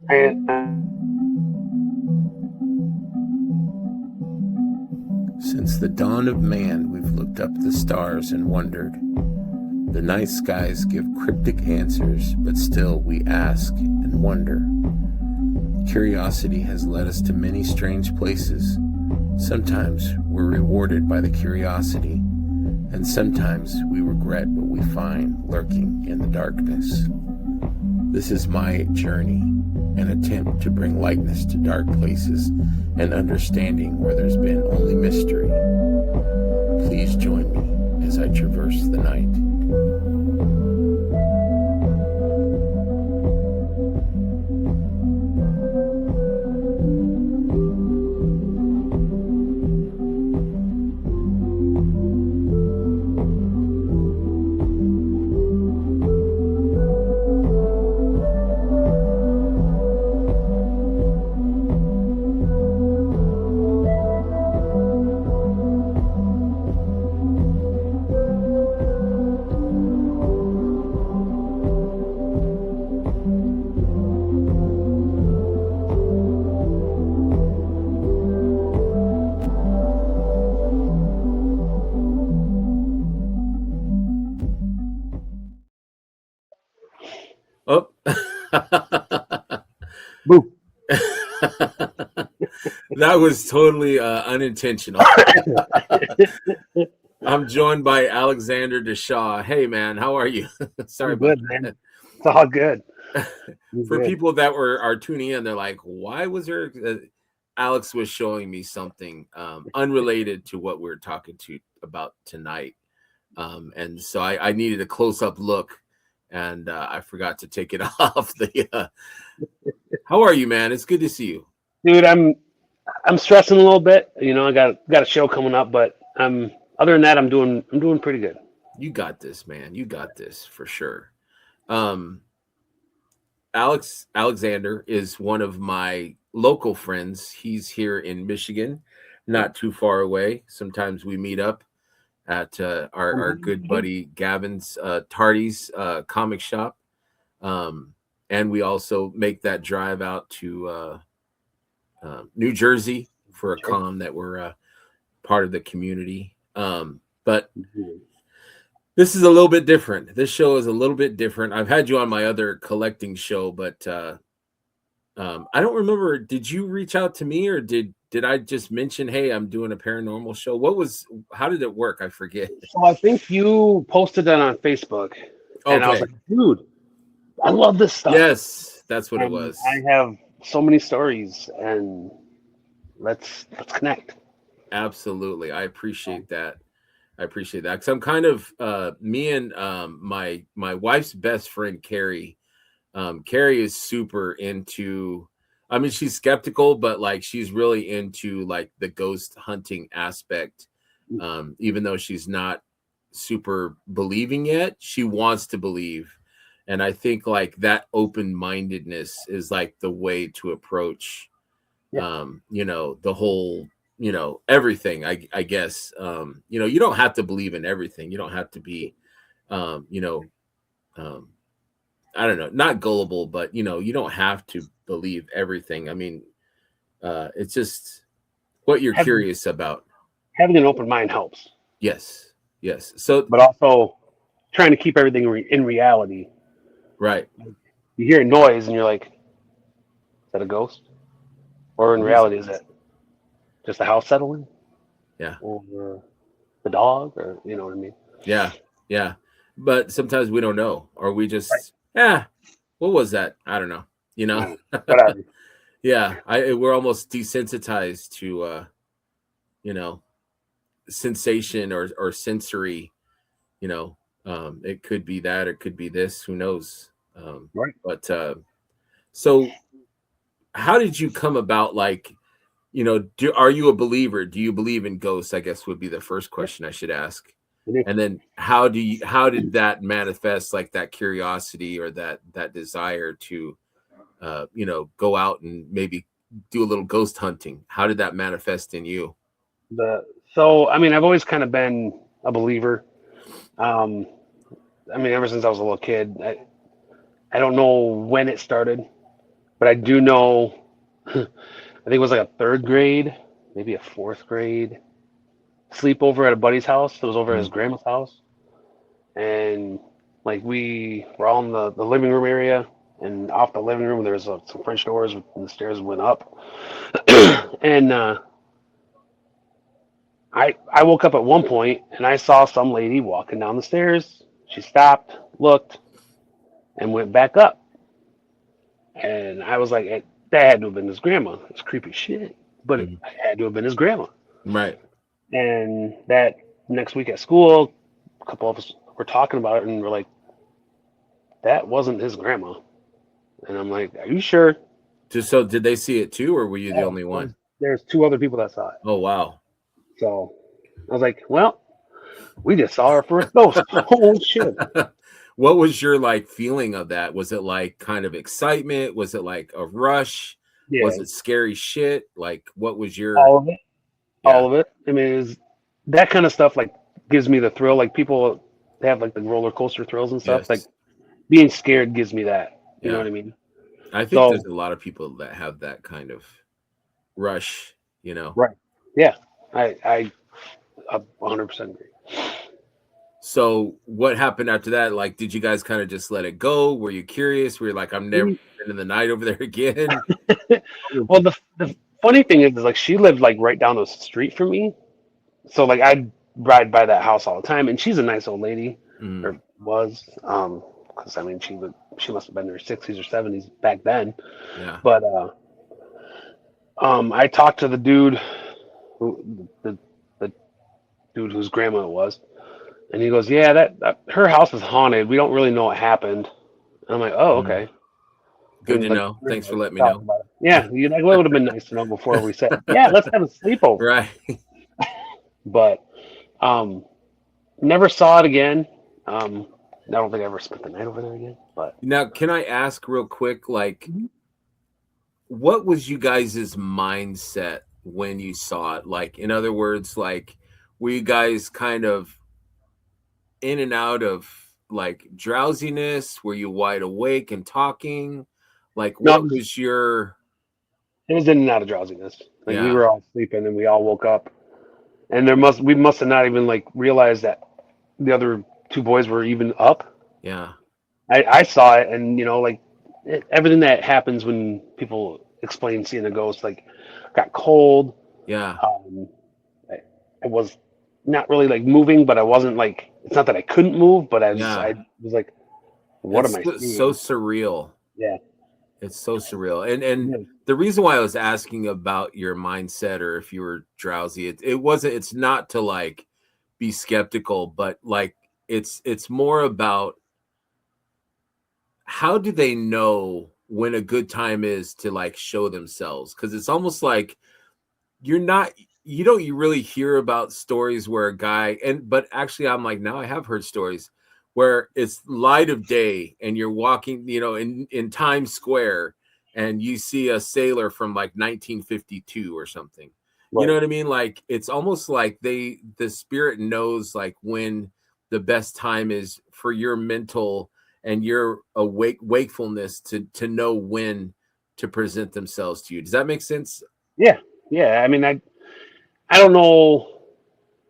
And Since the dawn of man, we've looked up at the stars and wondered. The night skies give cryptic answers, but still we ask and wonder. Curiosity has led us to many strange places. Sometimes we're rewarded by the curiosity, and sometimes we regret what we find lurking in the darkness. This is my journey, an attempt to bring lightness to dark places and understanding where there's been only mystery. Please join me as I traverse the night. Oh. boo. That was totally unintentional. I'm joined by Alexander DESHAW. Hey, man, how are you? Sorry I'm about good, that. man. It's all good. For people that are tuning in, they're like, why was there Alex was showing me something unrelated to what we're talking about tonight. And so I needed a close-up look, and I forgot to take it off. How are you, man? It's good to see you. Dude, I'm stressing a little bit. You know, I got a show coming up, but other than that, I'm doing pretty good. You got this, man. You got this for sure. Um, Alexander is one of my local friends. He's here in Michigan, not too far away. Sometimes we meet up at our good buddy Gavin's Tardy's comic shop. And we also make that drive out to New Jersey for a con that we're part of the community. But this is a little bit different. This show is a little bit different. I've had you on my other collecting show, but I don't remember. Did you reach out to me, or did I just mention, hey, I'm doing a paranormal show? How did it work? I forget. So I think you posted that on Facebook, and I was Okay. like, dude, I love this stuff. Yes, that's what it And was. I have so many stories, and let's connect. Absolutely. I appreciate that. Because I'm kind of me and my wife's best friend Carrie. Carrie is super into. I mean, she's skeptical, but like she's really into like the ghost hunting aspect. Even though she's not super believing yet, she wants to believe, and I think like that open-mindedness is like the way to approach, the whole. Everything, I guess. You don't have to believe in everything. You don't have to be, um, I don't know, not gullible, but you don't have to believe everything. I mean, it's just what you're curious about. Having an open mind helps, Yes, yes. So, but also trying to keep everything in reality. right. You hear a noise, and you're like, "Is that a ghost?" Or in reality, is it just the house settling? Yeah. Or the dog, or you know what I mean? Yeah, yeah. But sometimes we don't know, or we just, what was that? I don't know. Whatever. Yeah, we're almost desensitized to, sensation or sensory. It could be that, it could be this. Who knows? Right. But so, how did you come about? Like, are you a believer? Do you believe in ghosts? I guess would be the first question I should ask. And then how did that manifest, like that curiosity or that desire to go out and maybe do a little ghost hunting? How did that manifest in you? So I mean, I've always kind of been a believer. I mean, ever since I was a little kid. I don't know when it started. but I do know. I think it was like a third grade, maybe a fourth grade sleepover at a buddy's house. It was over at his Mm. grandma's house, and like we were all in the living room area, and off the living room there was some French doors, and the stairs went up, and I woke up at one point and I saw some lady walking down the stairs. She stopped, looked, and went back up. And I was like, that had to have been his grandma. It's creepy shit. But it Mm. had to have been his grandma. Right. And that next week at school, a couple of us were talking about it and we're like, that wasn't his grandma. And I'm like, are you sure? So did they see it too, or were you the Oh, only one? there's two other people that saw it. Oh, wow. So I was like, well, we just saw our first ghost. Holy shit. What was your like feeling of that? Was it like kind of excitement? Was it like a rush? Yeah, Was it scary shit? Like, what was your, all of it. yeah, All of it. I mean, is that kind of stuff like gives me the thrill. Like people they have like the roller coaster thrills and stuff. Like yes, being scared gives me that. You know yeah. what I mean? I think So there's a lot of people that have that kind of rush, you know. right, yeah, I 100% agree. So what happened after that? Like, did you guys kind of just let it go? Were you curious? Were you like, I'm never spending the night over there again? Well, the funny thing is like she lived like right down the street from me, so like I'd ride by that house all the time, and she's a nice old lady, Mm, or was, because I mean she must have been in her 60s or 70s back then, yeah. but I talked to the dude the dude whose grandma it was, and he goes, "Yeah, that her house is haunted. We don't really know what happened." And I'm like, "Oh, Mm. okay." Good And to like, know. Thanks for letting me talk know. about it. Yeah, you like, well, it would have been nice to know before we said, "Yeah, let's have a sleepover." Right. But um, never saw it again. I don't think I ever spent the night over there again. But Now, can I ask real quick, like, what was you guys' mindset when you saw it? Like, in other words, like, were you guys kind of in and out of like drowsiness? Were you wide awake and talking? Like, no, what was your, it was in and out of drowsiness. Like we yeah, were all sleeping and we all woke up, and we must have not even like realized that the other two boys were even up. yeah, I saw it, and like everything that happens when people explain seeing a ghost, like got cold. yeah. Um, I was not really like moving, but I wasn't like it's not that I couldn't move, but Yeah. I was like, what am It's I so seeing? surreal. Yeah, It's so surreal. And yeah, the reason why I was asking about your mindset or if you were drowsy, it wasn't, it's not to like be skeptical, but like it's more about how do they know when a good time is to like show themselves? Because it's almost like you're not, you don't, you really hear about stories where a guy, and but actually I'm like, now I have heard stories where it's light of day and you're walking, in Times Square, and you see a sailor from like 1952 or something. You know right. what I mean? Like it's almost like the spirit knows like when the best time is for your mental and your wakefulness to know when to present themselves to you. Does that make sense? Yeah, yeah. I mean, I don't know,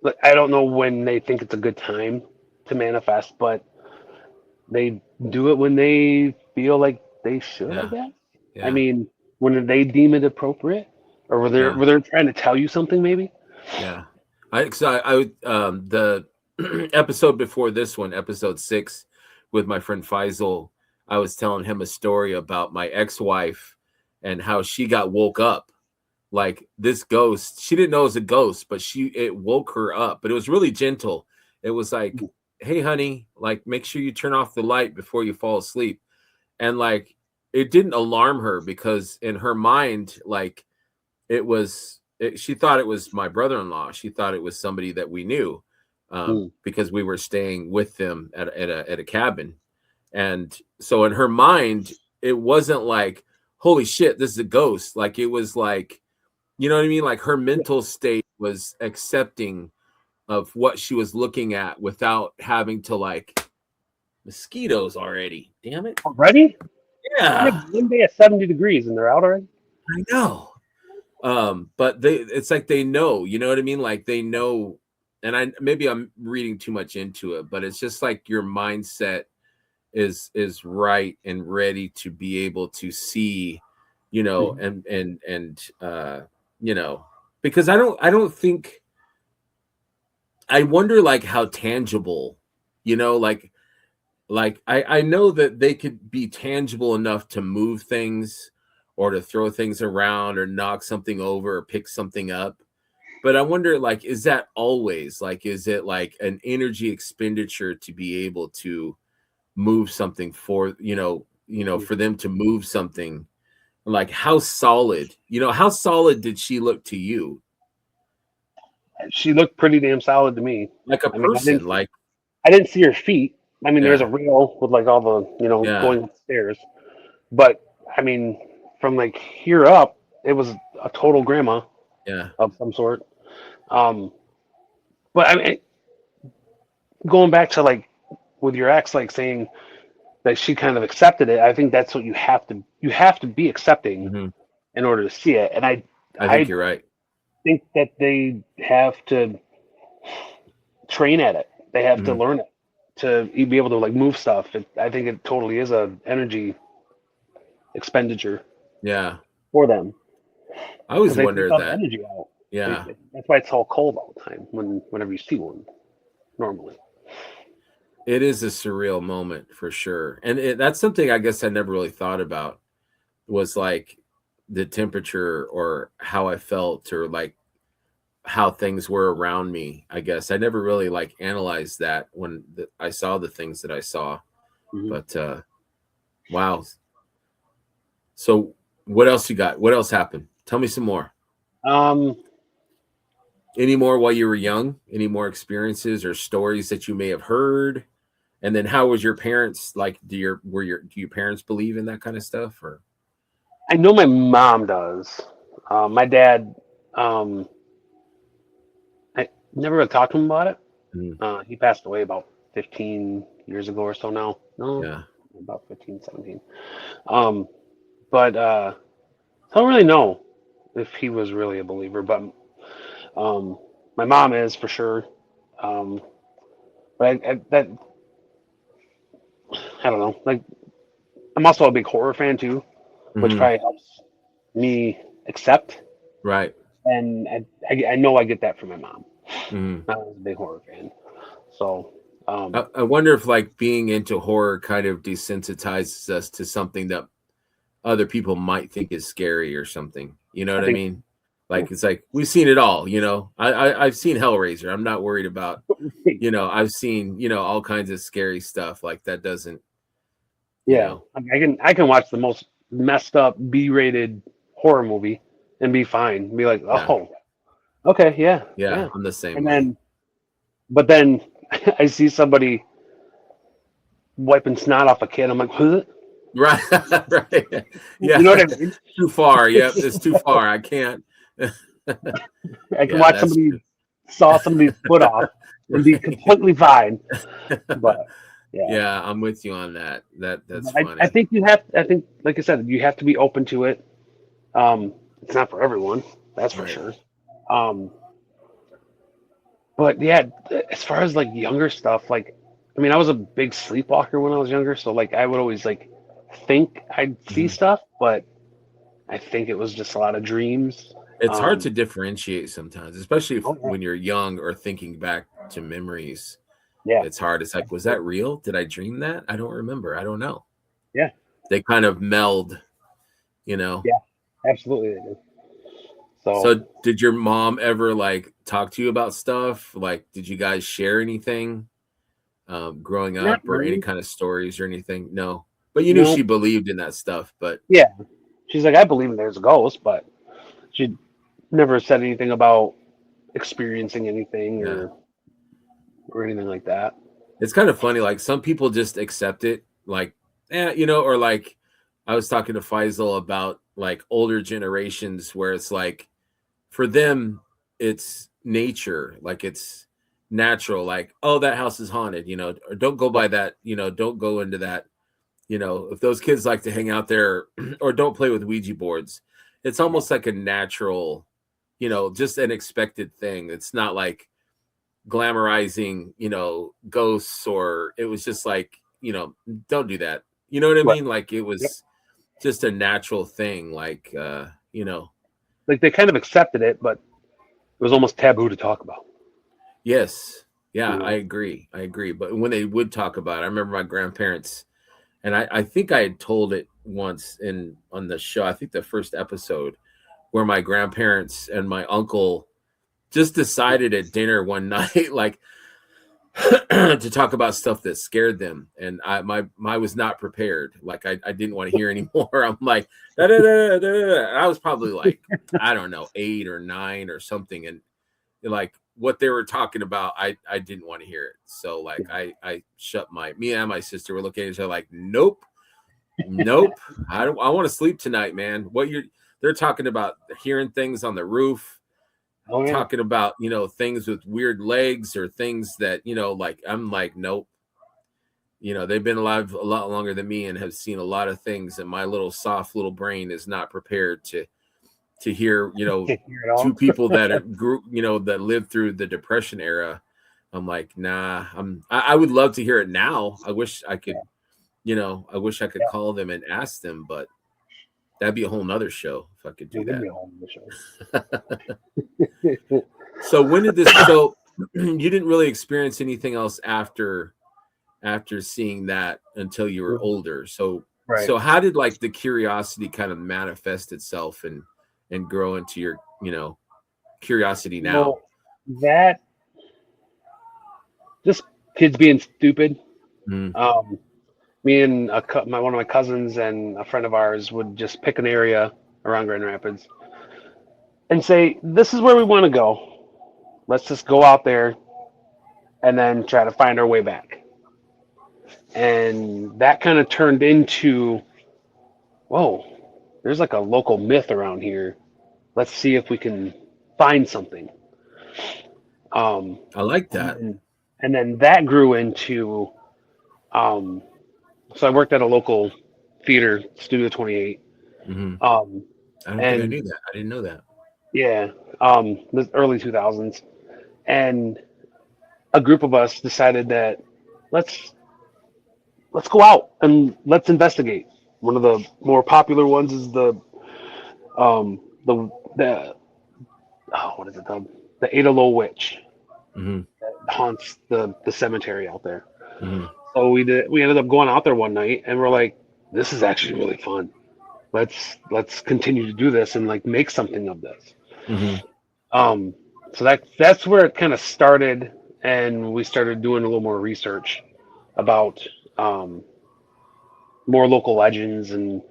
like, I don't know when they think it's a good time to manifest, but they do it when they feel like they should, I Yeah, guess. I yeah, mean, when they deem it appropriate, or yeah. were they trying to tell you something, maybe? Yeah, I would the episode before this one, episode 6, with my friend Faisal, I was telling him a story about my ex-wife and how she got woke up. Like this ghost, she didn't know it was a ghost, but it woke her up. But it was really gentle. It was like, "Hey, honey, like make sure you turn off the light before you fall asleep." And like it didn't alarm her because in her mind, like she thought it was my brother-in-law. She thought it was somebody that we knew, Mm. because we were staying with them at a cabin. And so in her mind, it wasn't like, holy shit, this is a ghost. Like it was like, you know what I mean? Like her mental state was accepting of what she was looking at without having to like, mosquitoes already. Damn it. Already? Yeah, Yeah, one day at 70 degrees and they're out already. I know. But it's like they know, you know what I mean? Like they know, and maybe I'm reading too much into it, but it's just like your mindset is right and ready to be able to see, and you know, because I don't think, I wonder like how tangible, like I know that they could be tangible enough to move things or to throw things around or knock something over or pick something up. But I wonder, like, is that always like, is it like an energy expenditure to be able to move something for, for them to move something? Like how solid did she look to you? She looked pretty damn solid to me. Like a I mean, person, like, I didn't see her feet. I mean, there's a yeah, rail with like all the yeah, going upstairs, but I mean, from like here up, it was a total grandma yeah. of some sort. Um, but I mean, going back to like with your ex, like saying that she kind of accepted it. I think that's what you have to be accepting Hmm. in order to see it. And I think I you're right. think that they have to train at it. They have to Hmm. learn it to be able to like move stuff. I think it totally is a energy expenditure Yeah. for them I always because they take wonder all the that. energy out. Yeah. That's why it's all cold all the time whenever you see one normally. It is a surreal moment for sure. And that's something I guess I never really thought about, was like the temperature or how I felt or like how things were around me. I guess I never really like analyzed that when I saw the things that I saw. Hmm. But wow. So what else you got? What else happened? Tell me some more. Um, Any more while you were young? Any more experiences or stories that you may have heard? And then how was your parents like? Do your parents believe in that kind of stuff or? I know my mom does. My dad, um, I never really talked to him about it. Mm, He passed away about 15 years ago or so now. No, yeah. about 15, 17. Um, but I don't really know if he was really a believer, but um, my mom is for sure. Um, but I don't know. Like I'm also a big horror fan too, which Hmm. probably helps me accept. Right. And I know I get that from my mom. Hmm. I was a big horror fan, so I wonder if like being into horror kind of desensitizes us to something that other people might think is scary or something. You know I what I think mean? Like it's like we've seen it all. I've seen Hellraiser. I'm not worried about. I've seen all kinds of scary stuff. Like that doesn't. You yeah, know. I can watch the most messed up B-rated horror movie and be fine. Be like, Yeah. oh, okay, yeah, Yeah. yeah. I'm the same And way. but then I see somebody wiping snot off a kid. I'm like, what? Right. Right. You Yeah. know what I mean? Too far. Yep. It's too far. I can't. I can Yeah. watch That's somebody saw somebody's foot off and be right. completely fine. But yeah, Yeah, I'm with you on that. That's but I funny. think I think, like I said, you have to be open to it. It's not for everyone, that's for Right. sure. Um, but yeah, as far as like younger stuff, like, I mean, I was a big sleepwalker when I was younger, so like I would always like think I'd see Mhm. stuff, but I think it was just a lot of dreams. It's hard Um, to differentiate sometimes, especially oh when you're young or thinking back to memories. yeah, It's hard. It's like, was that absolutely. real? Did I dream that? I don't remember. I don't know. Yeah, They kind of meld, you know. yeah, absolutely they do. So So, did your mom ever like talk to you about stuff? Like, did you guys share anything growing not up or any really. kind of stories or anything? No, but you knew she No, believed in that stuff. But yeah. She's like, I believe in there's a ghost, but she never said anything about experiencing anything yeah, or anything like that. it's kind of funny. Like some people just accept it, like, or like I was talking to Faisal about like older generations where it's like for them, it's nature, like it's natural, like, oh, that house is haunted, or don't go by that, don't go into that, if those kids like to hang out there or don't play with Ouija boards, it's almost like a natural, just an expected thing. It's not like glamorizing, ghosts, or it was just like, don't do that. You know what I mean? Like it was just a natural thing. Like, like they kind of accepted it, but it was almost taboo to talk about. Yes. Yeah, I agree. But when they would talk about it, I remember my grandparents, and I think I had told it once on the show, I think the first episode, where my grandparents and my uncle just decided at dinner one night, like, to talk about stuff that scared them, and I was not prepared. Like I didn't want to hear anymore. I'm like, da, da, da, da, da. I was probably like, I don't know, 8 or 9 or something, and like what they were talking about, I didn't want to hear it. So like I shut me and my sister were looking at each other like, nope. I want to sleep tonight, man. They're talking about hearing things on the roof. Talking about things with weird legs or things that like I'm like, nope. They've been alive a lot longer than me and have seen a lot of things, and my little soft little brain is not prepared to hear two people that grew that lived through the Depression era. I'm like, nah. I would love to hear it now. I wish I could call them and ask them, but that'd be a whole nother show if I could do that. Be a whole nother show. So when did this? So you didn't really experience anything else after seeing that until you were older. So so how did like the curiosity kind of manifest itself and grow into your curiosity now? Well, that just kids being stupid. Me and one of my cousins and a friend of ours would just pick an area around Grand Rapids and say, this is where we want to go. Let's just go out there and then try to find our way back. And that kind of turned into, whoa, there's like a local myth around here. Let's see if we can find something. I like that. And then that grew into, so I worked at a local theater, Studio 28. I don't think I knew that. I didn't know that. Yeah, the early 2000s. And a group of us decided that let's go out and let's investigate. One of the more popular ones is the what is it called? The Adalo Witch that haunts the cemetery out there. So we ended up going out there one night and we're like, this is actually really fun. Let's continue to do this and like make something of this. So that's where it kind of started, and we started doing a little more research about more local legends and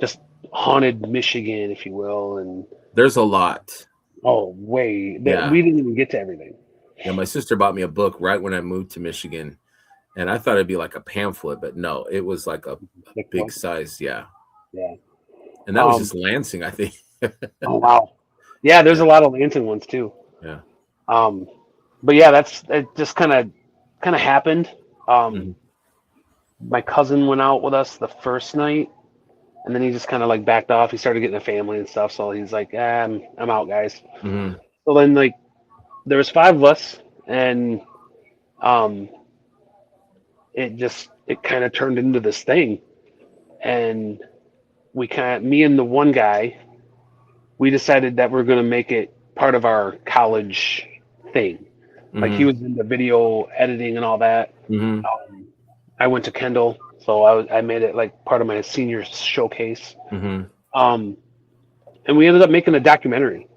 just haunted Michigan, if you will. And there's a lot. Oh, we didn't even get to everything. Yeah, my sister bought me a book right when I moved to Michigan, and I thought it'd be like a pamphlet, but no, it was like a big size. Yeah. And that was just Lansing, I think. Oh wow. Yeah, there's a lot of Lansing ones too. Yeah. But yeah, it just kind of happened. My cousin went out with us the first night, and then he just kind of like backed off. He started getting a family and stuff, so he's like, I'm out, guys. So then like there was 5 of us, and it kind of turned into this thing, and me and the one guy, we decided that we're going to make it part of our college thing. Like he was into video editing and all that. I went to Kendall, so I made it like part of my senior showcase. And we ended up making a documentary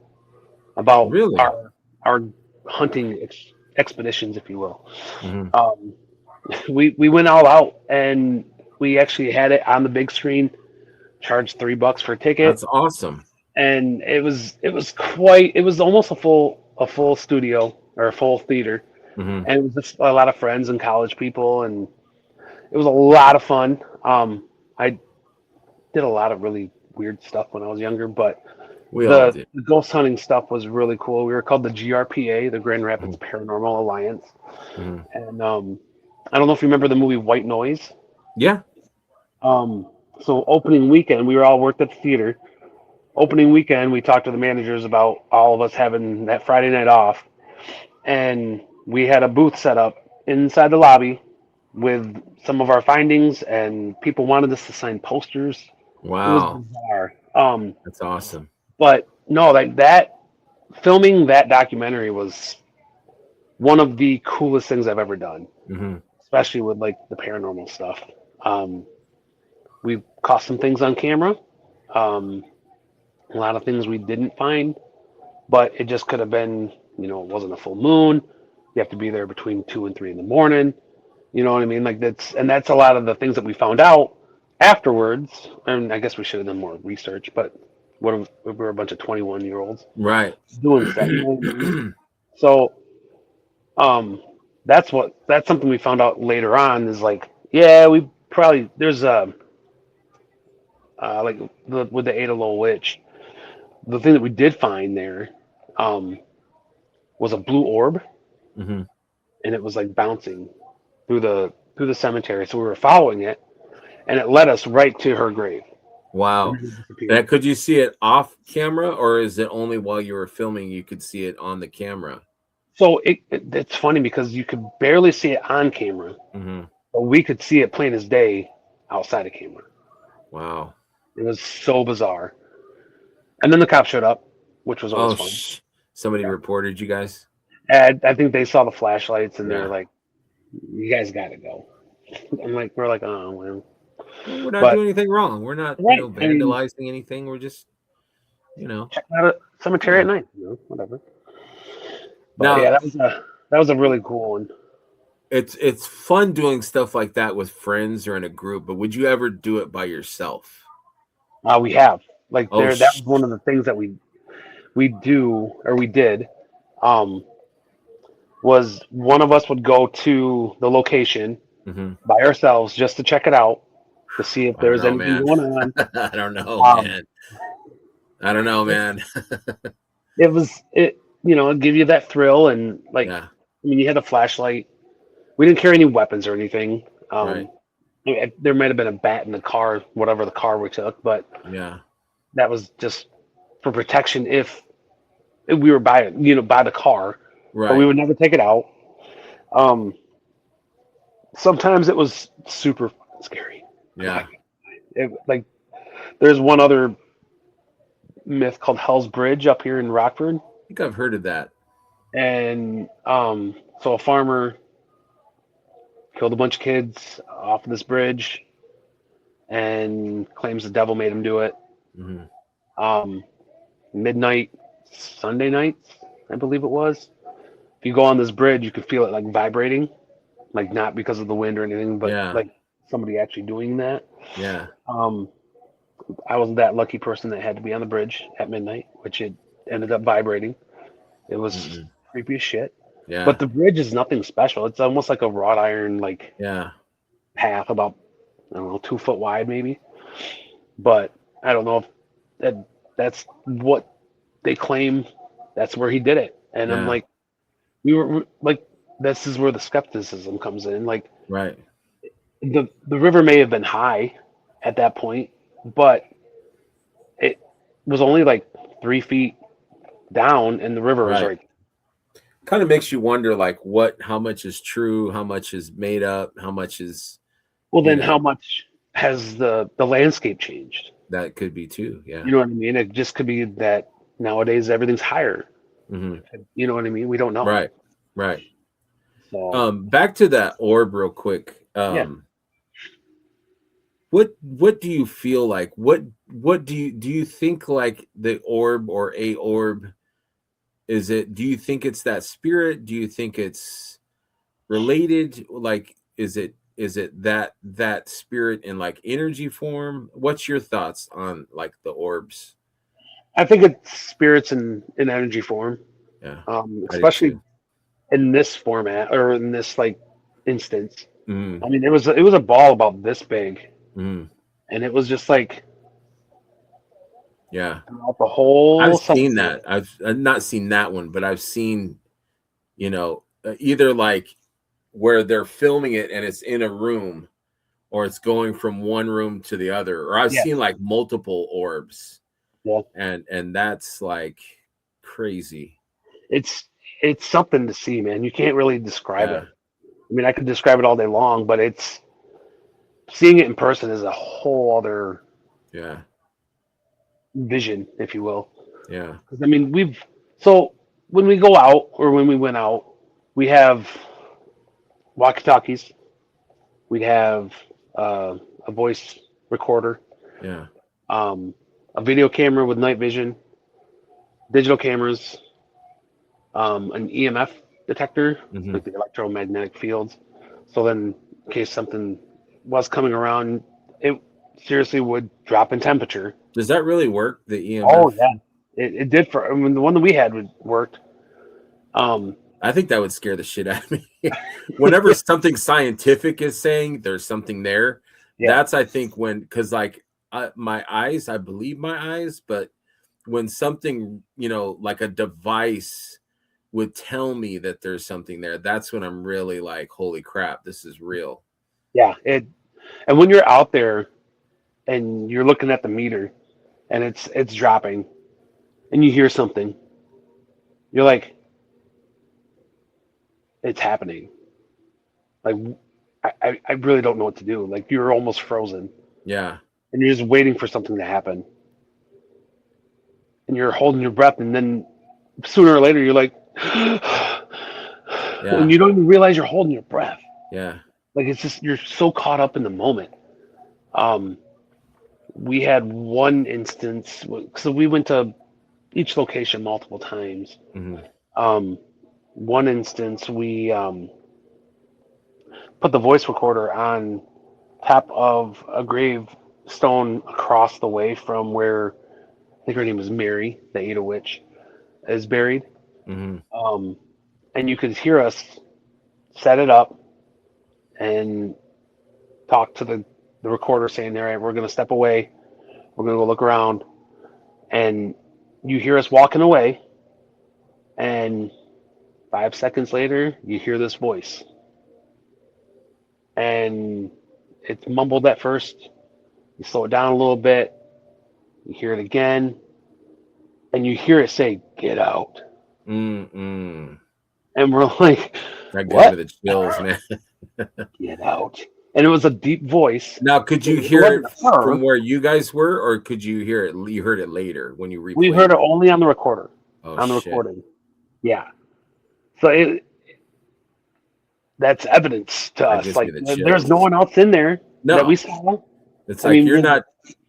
about our hunting expeditions, if you will. We went all out, and we actually had it on the big screen. Charged $3 for a ticket. That's awesome. And it was almost a full studio or a full theater. And it was just a lot of friends and college people, and it was a lot of fun. I did a lot of really weird stuff when I was younger, but the ghost hunting stuff was really cool. We were called the GRPA, the Grand Rapids Paranormal Alliance. And I don't know if you remember the movie White Noise. Yeah. So opening weekend, we were all worked at the theater. Opening weekend, we talked to the managers about all of us having that Friday night off, and we had a booth set up inside the lobby with some of our findings, and people wanted us to sign posters. It was Wow, bizarre. that's awesome. But no, like that, filming that documentary was one of the coolest things I've ever done, Hmm. especially with like the paranormal stuff. Um, we caught some things on camera. Um, a lot of things we didn't find, but it just could have been, it wasn't a full moon. You have to be there between 2 and 3 in the morning. You know what I mean? Like that's a lot of the things that we found out afterwards. And I guess we should have done more research, but what if we were a bunch of 21-year-olds Right. doing stuff? You know what I mean? So, um, that's something we found out later on is like, yeah, we probably there's like with the Ada Low Witch, the thing that we did find there, um, was a blue orb, Hmm. and it was like bouncing through the cemetery. So we were following it, and it led us right to her grave. And Wow. then it disappeared. That could you see it off camera, or is it only while you were filming you could see it on the camera? So it's funny because you could barely see it on camera, Hmm. but we could see it plain as day outside of camera. Wow. It was so bizarre. And then the cops showed up, which was always Oh, fun. somebody Yeah. reported you guys. And I think they saw the flashlights and they're Yeah. like, "You guys got to go." We're like, "Oh, well." Well, we're not But doing anything wrong. We're not, right, I mean, vandalizing anything. We're just, you know, check out a cemetery yeah. at night, whatever. But Now yeah, that was a really cool one. it's fun doing stuff like that with friends or in a group, but would you ever do it by yourself? We have like Oh, that was one of the things that we did. Um, was one of us would go to the location hmm. by ourselves just to check it out to see if I there don't was know, anything man. going on. I don't know, Um, man. I don't know, it, man. it give you that thrill and like, Yeah, I mean, you had a flashlight. We didn't carry any weapons or anything. right. There might have been a bat in the car, whatever the car we took, but Yeah, that was just for protection if we were by the car, but we right. would never take it out. Um, Sometimes it was super scary. Yeah. Like there's one other myth called Hell's Bridge up here in Rockford, I think I've heard of that. and so a farmer killed a bunch of kids off of this bridge and claims the devil made him do it. Hmm. Um, Midnight Sunday nights, I believe it was. If you go on this bridge, you could feel it like vibrating, like not because of the wind or anything, but Yeah, like somebody actually doing that. yeah. Um, I was that lucky person that had to be on the bridge at midnight, which it ended up vibrating. It was Mm-mm. creepy as shit. Yeah, But the bridge is nothing special. It's almost like a wrought iron like yeah. path about, I don't know, 2 foot wide maybe. But I don't know if that's what they claim. That's where he did it. And I'm Yeah, like, we were like, this is where the skepticism comes in. Like right, the river may have been high at that point, but it was only like 3 feet down, and the river was right. right. Kind of makes you wonder, like, how much is true, how much is made up, how much is, Well, you then know, how much has the landscape changed? that could be too. Yeah. You know what I mean? It just could be that nowadays everything's higher. Hmm. You know what I mean? We don't know. Right, right. So Back to that orb real quick. yeah, What do you feel like? What do you think like the orb or a orb? Do you think it's that spirit? Do you think it's related? Like, is it that spirit in like energy form? What's your thoughts on like the orbs? I think it's spirits in energy form, Yeah, I do especially too. in this format or in this like instance. Mm, I mean, it was a ball about this big, mm, and it was just like yeah. throughout the whole I've seen cemetery. that. I've not seen that one, but I've seen, either like where they're filming it and it's in a room, or it's going from one room to the other, or I've seen like multiple orbs. Yeah. And that's like crazy. It's something to see, man. You can't really describe it. I mean, I could describe it all day long, but it's seeing it in person is a whole other vision, if you will. Yeah. Because I mean, so when we go out or when we went out, we have walkie-talkies. We'd have a voice recorder. Yeah. A video camera with night vision, digital cameras, an EMF detector, like the electromagnetic fields. So then, in case something was coming around, it seriously would drop in temperature. Does that really work? The EMF? Oh yeah, it did for. I mean, the one that we had worked. I think that would scare the shit out of me. Whenever something scientific is saying there's something there, that's I think when, because like my eyes, I believe my eyes, but when something, you know, like a device would tell me that there's something there, that's when I'm really like, holy crap, this is real. Yeah, and when you're out there and you're looking at the meter and it's dropping and you hear something, you're like, it's happening. Like, I really don't know what to do. Like, you're almost frozen. Yeah. And you're just waiting for something to happen. And you're holding your breath, and then sooner or later you're like, and you don't even realize you're holding your breath. Yeah. Like, it's just, you're so caught up in the moment. We had one instance, so we went to each location multiple times. One instance, we put the voice recorder on top of a gravestone across the way from where, I think her name was Mary, the Ada witch, is buried. And you could hear us set it up and talk to the recorder saying, all right, we're going to step away. We're going to go look around. And you hear us walking away. And 5 seconds later, you hear this voice. And it's mumbled at first. You slow it down a little bit. You hear it again. And you hear it say, get out. And we're like, that what? Gave me the chills, man. Get out. And it was a deep voice. Now, could you hear it from where you guys were, or could you hear it? You heard it later when you replayed? We heard it only on the recorder. Oh, on the shit. recording. Yeah. So that's evidence to us. Like, there's no one else in there that we saw. It's like, you're not,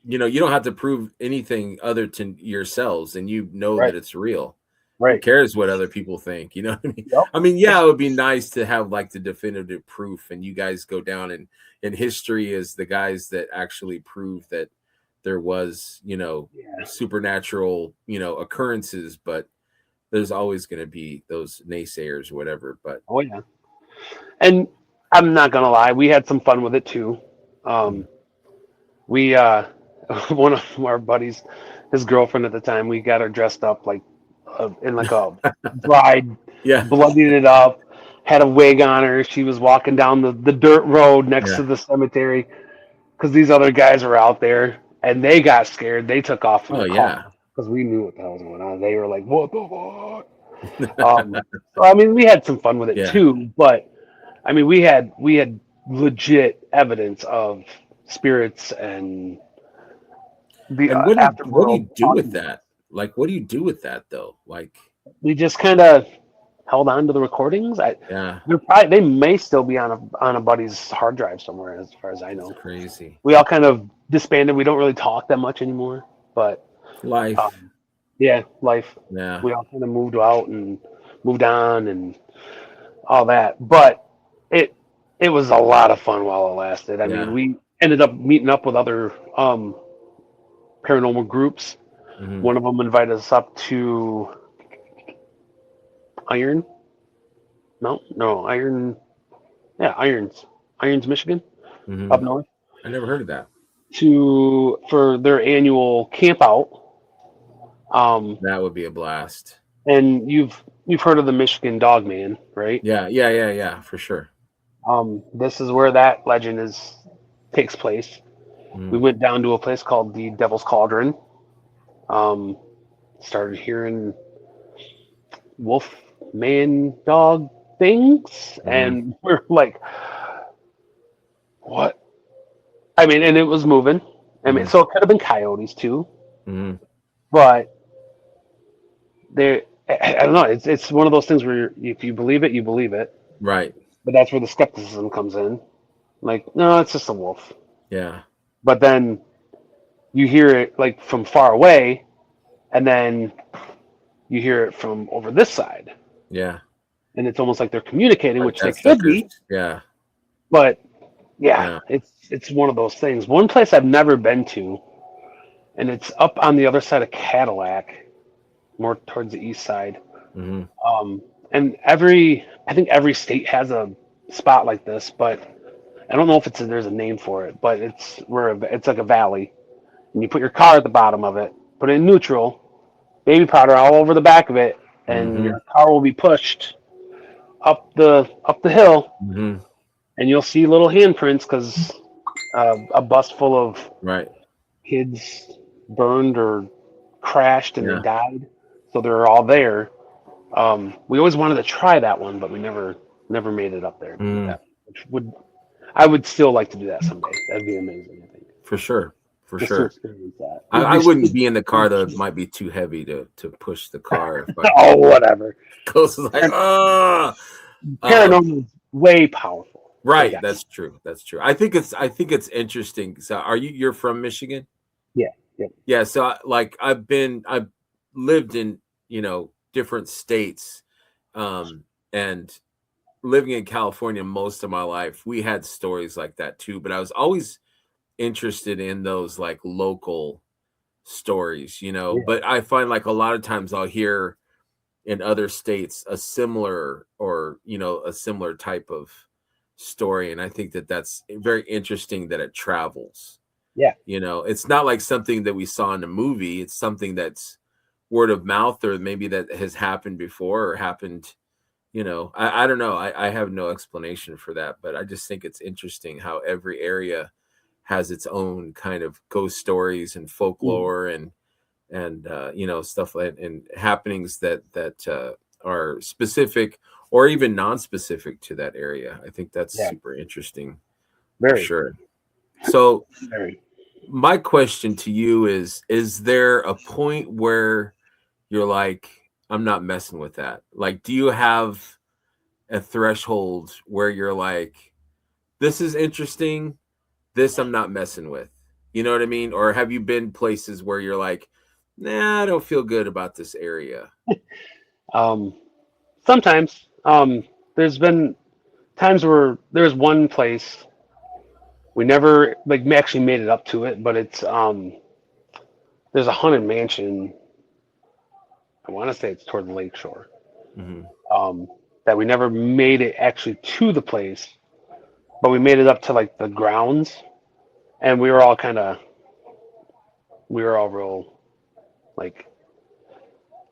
you know, you don't have to prove anything other to yourselves, and you know that it's real. Right. Who cares what other people think? You know what I mean? Yep. I mean, yeah, it would be nice to have like the definitive proof, and you guys go down in history as the guys that actually proved that there was, you know, supernatural, you know, occurrences, but there's always going to be those naysayers or whatever. But and I'm not gonna lie, we had some fun with it too. We one of our buddies, his girlfriend at the time, we got her dressed up like in like a bride, bloodied it up, had a wig on her. She was walking down the dirt road next to the cemetery because these other guys were out there, and they got scared. They took off from the car because we knew what the hell was going on. They were like, what the fuck? So I mean, we had some fun with it too, but I mean, we had legit evidence of spirits and the what do you do with that? Like, what do you do with that though? Like, we just kind of held on to the recordings. They may still be on a buddy's hard drive somewhere, as far as I know. That's crazy. We all kind of disbanded. We don't really talk that much anymore, but life. Life. Yeah. We all kind of moved out and moved on and all that, but it was a lot of fun while it lasted. I mean, we ended up meeting up with other paranormal groups. One of them invited us up to Irons, Michigan, up north. I never heard of that. For their annual camp out. That would be a blast. And you've heard of the Michigan Dog Man, right? Yeah, for sure. This is where that legend is takes place. We went down to a place called the Devil's Cauldron. Started hearing wolf, man, dog things, and we're like, what? I mean, and it was moving. I mean, so it could have been coyotes too, but I don't know. It's one of those things where if you believe it, you believe it. Right. But that's where the skepticism comes in. Like, no, it's just a wolf. Yeah. But then you hear it like from far away, and then you hear it from over this side, Yeah. and it's almost like they're communicating, Like which they that could suckers. be. Yeah. But yeah, Yeah. it's one of those things. One place I've never been to, and it's up on the other side of Cadillac, more towards the east side. And I think every state has a spot like this, but I don't know if there's a name for it. But it's like a valley, and you put your car at the bottom of it, put it in neutral, baby powder all over the back of it, and your car will be pushed up the hill, and you'll see little handprints because a bus full of Right. kids burned or crashed and Yeah. they died, so they're all there. We always wanted to try that one, but we never made it up there to do that. I would still like to do that someday. That'd be amazing, I think. For sure. For Just to sure. experience that. I wouldn't be in the car though. It might be too heavy to push the car. If I Oh, whatever. goes like, Paranormal is way powerful. right. So, yes. That's true. That's true. I think it's interesting. So you're from Michigan? Yeah. Yep. Yeah. So I've lived in, different states, and living in California most of my life, we had stories like that too. But I was always interested in those like local stories, but I find like a lot of times I'll hear in other states a similar type of story, and I think that's very interesting that it travels. It's not like something that we saw in a movie. It's something that's word of mouth, or maybe that has happened before or happened. I don't know. I have no explanation for that, but I just think it's interesting how every area has its own kind of ghost stories and folklore and stuff like, and happenings that are specific or even non-specific to that area. I think that's super interesting. Very. For sure. So Very. my question to you is there a point where you're like, I'm not messing with that? Like, do you have a threshold where you're like, this is interesting, this I'm not messing with? You know what I mean? Or have you been places where you're like, nah, I don't feel good about this area? Sometimes. There's been times where there's one place we never actually made it up to it, but it's there's a haunted mansion. I want to say it's toward the lake shore. That we never made it actually to the place, but we made it up to like the grounds, and we were all real like,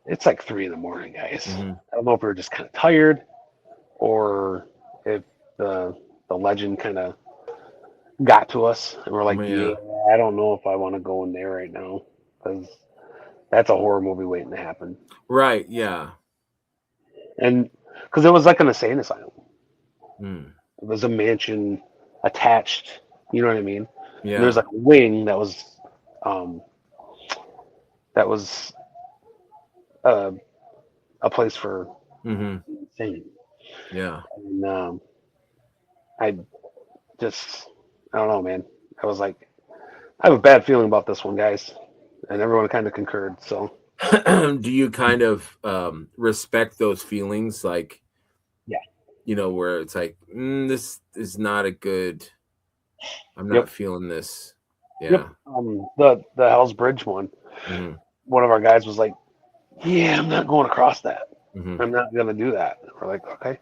it's like 3 a.m, guys. I don't know if we were just kind of tired, or if the legend kind of got to us, and we're like, yeah, I don't know if I want to go in there right now, because that's a horror movie waiting to happen. Right. Yeah. And because it was like an insane asylum. It was a mansion attached. You know what I mean? Yeah. And there's like a wing that was a place for insane. Yeah. And I don't know, man. I was like, I have a bad feeling about this one, guys, and everyone kind of concurred. So, do you kind of respect those feelings, like, where it's like, this is not a good, I'm not feeling this. Yeah. The Hell's Bridge one. One of our guys was like, yeah, I'm not going across that. I'm not going to do that. We're like, okay,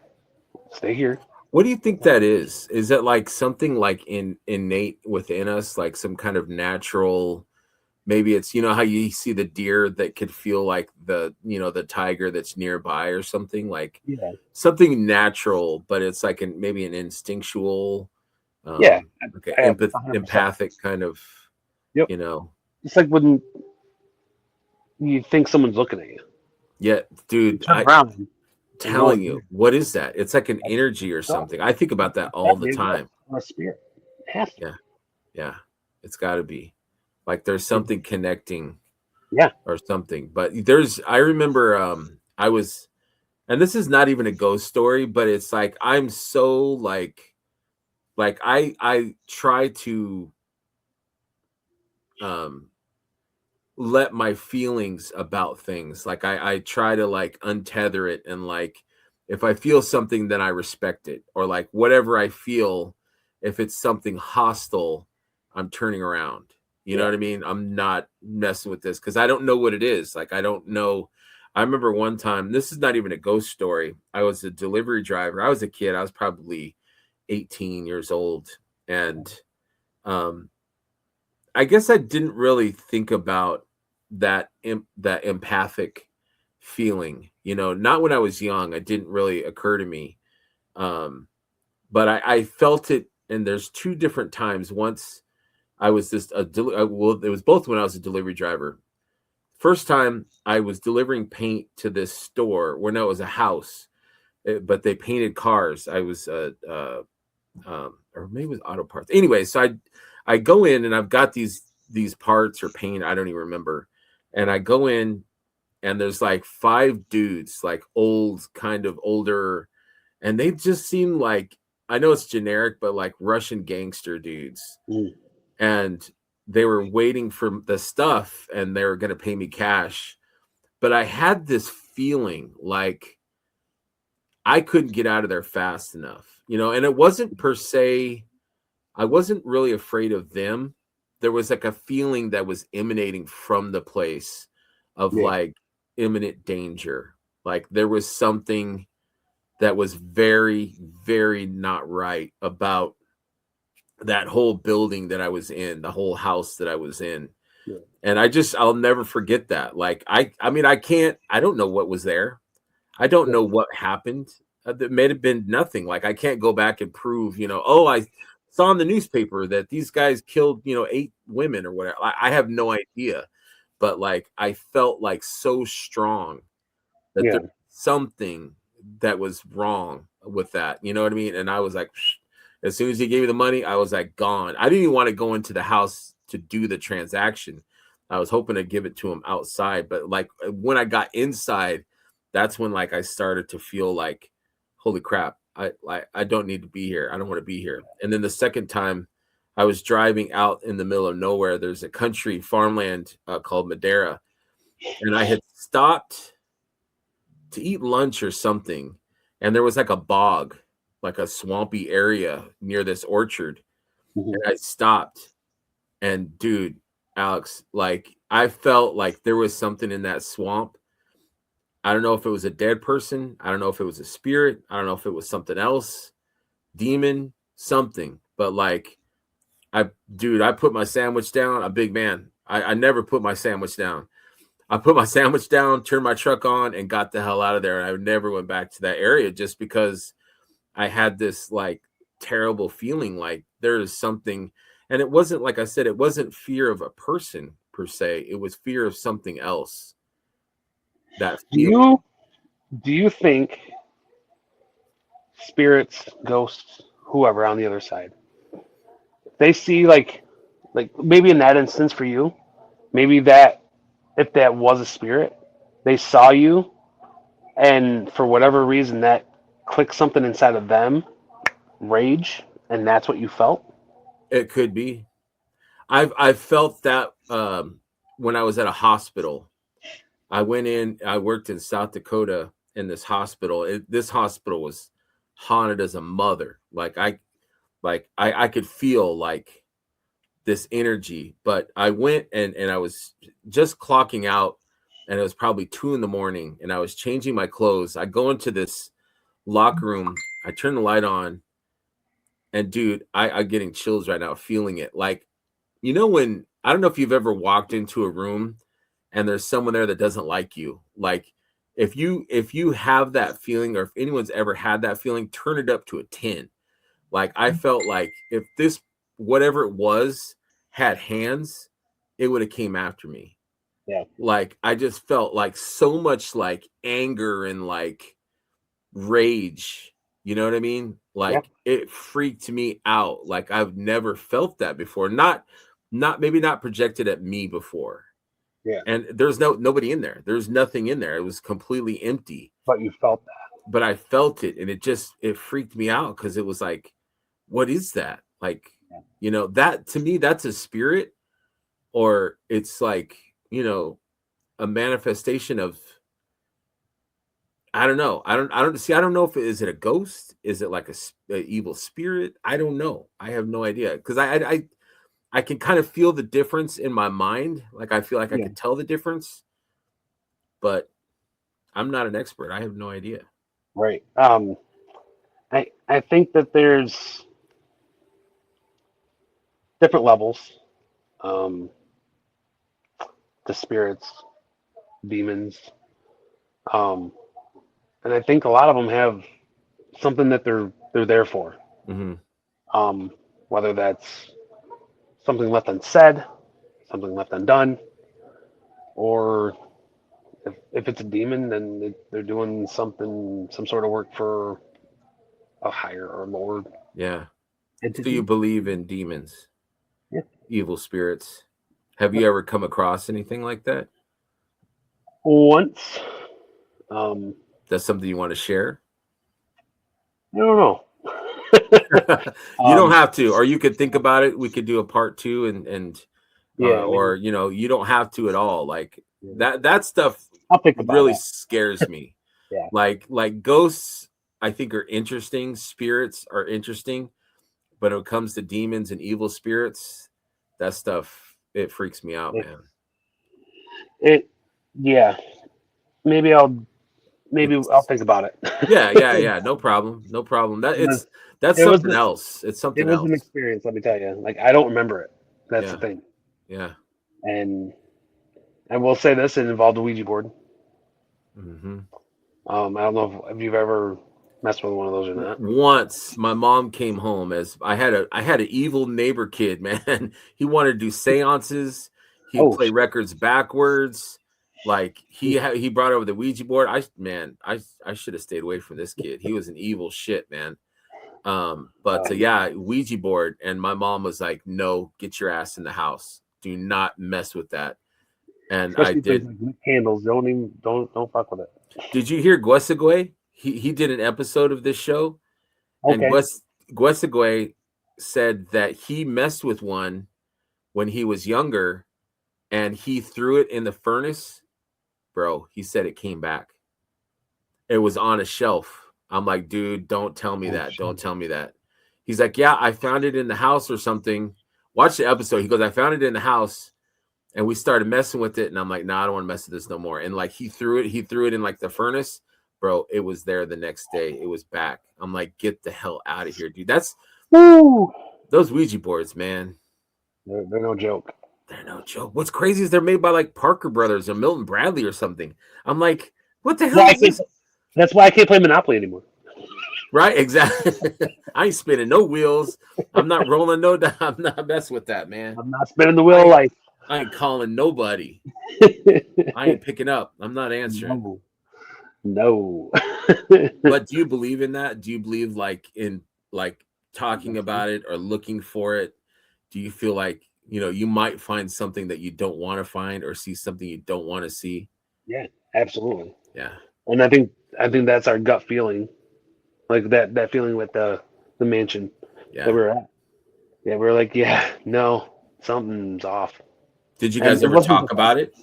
stay here. What do you think that is? Is it like something like innate within us, like some kind of natural? Maybe it's, how you see the deer that could feel like the tiger that's nearby, or something like something natural, but it's like maybe an instinctual Yeah, like an I have 100%. empathic kind of, Yep. you know. It's like when you think someone's looking at you. Yeah, You dude, turn around and no telling one's you, there. what is that? It's like an That's energy or God. something. I think about that all God, the man, yeah. time. Or a spirit. It has to Yeah, yeah. It's got to be like there's be. something connecting Yeah. or something. But I remember I was, and this is not even a ghost story, but it's like I'm so like I try to um let my feelings about things, like I try to like untether it, and like if I feel something, then I respect it, or like whatever I feel, if it's something hostile, I'm turning around. You know Yeah. what I mean? I'm not messing with this because I don't know what it is. Like I don't know. I remember one time, this is not even a ghost story. I was a delivery driver. I was a kid. I was probably 18 years old. And um I guess I didn't really think about that empathic feeling, not when I was young. It didn't really occur to me. Um, but I felt it, and there's two different times. Once I was well, it was both when I was a delivery driver. First time I was delivering paint to this store, where no, it was a house, but they painted cars. I was or maybe it was auto parts. Anyway, so I go in and I've got these parts or paint, I don't even remember. And I go in and there's like five dudes, like old, kind of older, and they just seem like, I know it's generic, but like Russian gangster dudes. Mm. And they were waiting for the stuff and they were going to pay me cash. But I had this feeling like I couldn't get out of there fast enough, and it wasn't per se, I wasn't really afraid of them. There was like a feeling that was emanating from the place of Yeah. like imminent danger. Like there was something that was very, very not right about that whole building that I was in, the whole house that I was in. Yeah. And I'll never forget that. Like, I mean, I don't know what was there. I don't Yeah. know what happened. That may have been nothing. Like I can't go back and prove, oh, I saw in the newspaper that these guys killed, 8 women or whatever. I have no idea. But like I felt like so strong that Yeah. there's something that was wrong with that. You know what I mean? And I was like, psh. As soon as he gave me the money, I was like gone. I didn't even want to go into the house to do the transaction. I was hoping to give it to him outside. But like when I got inside, that's when like I started to feel like, holy crap, I don't need to be here. I don't want to be here. And then the second time I was driving out in the middle of nowhere, there's a country farmland called Madera. And I had stopped to eat lunch or something. And there was like a bog, like a swampy area near this orchard. Mhm. And I stopped, and dude, Alex, like I felt like there was something in that swamp. I don't know if it was a dead person. I don't know if it was a spirit. I don't know if it was something else, demon, something. But like, I put my sandwich down. A big man. I never put my sandwich down. I put my sandwich down, turned my truck on, and got the hell out of there. And I never went back to that area just because I had this like terrible feeling like there is something. And it wasn't, like I said, it wasn't fear of a person per se. It was fear of something else. That Do feeling. you think spirits, ghosts, whoever on the other side, they see like maybe in that instance for you, maybe that if that was a spirit, they saw you and for whatever reason that clicked something inside of them, rage, and that's what you felt? It could be. I've felt that when I was at a hospital. I went in. I worked in South Dakota in this hospital. This hospital was haunted as a mother. I could feel like this energy. But I went and I was just clocking out, and it was probably 2 a.m, and I was changing my clothes. I go into this locker room. I turn the light on, and dude, I'm getting chills right now, feeling it. Like, when, I don't know if you've ever walked into a room and there's someone there that doesn't like you. Like if you have that feeling, or if anyone's ever had that feeling, turn it up to a 10. Like I felt like if this whatever it was had hands, it would have came after me. Yeah. Like I just felt like so much like anger and like rage. You know what I mean? Like it freaked me out. Like I've never felt that before. Not maybe not projected at me before. Yeah. And there's nobody in there. There's nothing in there. It was completely empty. But you felt that. But I felt it, and it freaked me out because it was like, what is that? Like, you know, that to me, that's a spirit, or it's like, you know, a manifestation of, I don't know. I don't see. I don't know if is it a ghost? Is it like a evil spirit? I don't know. I have no idea because I can kind of feel the difference in my mind. Like I feel like I could tell the difference, but I'm not an expert. I have no idea. Right. I think that there's different levels. The spirits, demons. And I think a lot of them have something that they're there for. Mm-hmm. Whether that's something left unsaid, something left undone, or if it's a demon, then they're doing some sort of work for a higher or Lord. Yeah. Entity. Do you believe in demons? Yeah. Evil spirits? Have you ever come across anything like that? Once. That's something you want to share? I don't know. You don't have to, or you could think about it. We could do a part 2 and or you know, you don't have to at all. Like that stuff I'll think about really that. scares me. Yeah. Like ghosts, I think are interesting. Spirits are interesting, but when it comes to demons and evil spirits, that stuff it freaks me out, man. Maybe I'll think about it. Yeah. No problem. That's something else. It's something else. It was an experience, let me tell you. Like I don't remember it. That's the thing. Yeah. And I will say this: it involved a Ouija board. Mm-hmm. I don't know if you've ever messed with one of those or not. Once my mom came home as I had an evil neighbor kid, man. He wanted to do seances. He'd play records backwards. Like he brought over the Ouija board. I should have stayed away from this kid. He was an evil shit, man. Ouija board. And my mom was like, "No, get your ass in the house. Do not mess with that." And especially I did. Like candles. Don't fuck with it. Did you hear Guesegwe? He did an episode of this show, and Guesegwe said that he messed with one when he was younger, and he threw it in the furnace. Bro, he said it came back. It was on a shelf. I'm like, dude, don't tell me that. Don't tell me that. He's like, yeah, I found it in the house or something. Watch the episode. He goes, I found it in the house, and we started messing with it. And I'm like, nah, I don't want to mess with this no more. And like, he threw it in like the furnace. Bro, it was there the next day. It was back. I'm like, get the hell out of here, dude. That's those Ouija boards, man. They're no joke. They're no joke. What's crazy is they're made by like Parker Brothers or Milton Bradley or something. I'm like, what the hell is this? That's why I can't play Monopoly anymore. Right, exactly. I ain't spinning no wheels. I'm not rolling no down. I'm not messing with that, man. I'm not spinning the wheel like I ain't calling nobody. I ain't picking up. I'm not answering. No. But do you believe in that? Do you believe like in like talking about it or looking for it? Do you feel like, you know, you might find something that you don't want to find or see something you don't want to see? Yeah, absolutely. Yeah. And I think that's our gut feeling. Like that feeling with the mansion that we were at. Yeah, we were like, yeah, no, something's off. Did you guys ever talk about it?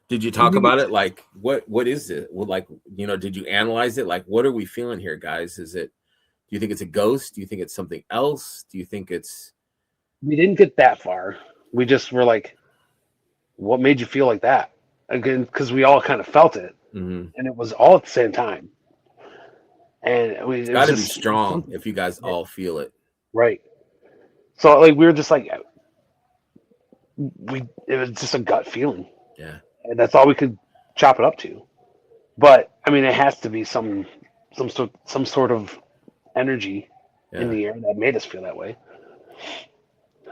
Did you talk about it? Like, what is it? Well, like, you know, did you analyze it? Like, what are we feeling here, guys? Do you think it's a ghost? Do you think it's something else? Do you think it's... We didn't get that far. We just were like, what made you feel like that? Again, because we all kind of felt it. Mm-hmm. And it was all at the same time. And it's got to be strong if you guys all feel it. Right. So, like, we were just like, it was just a gut feeling. Yeah. And that's all we could chop it up to. But I mean, it has to be some sort of energy in the air that made us feel that way.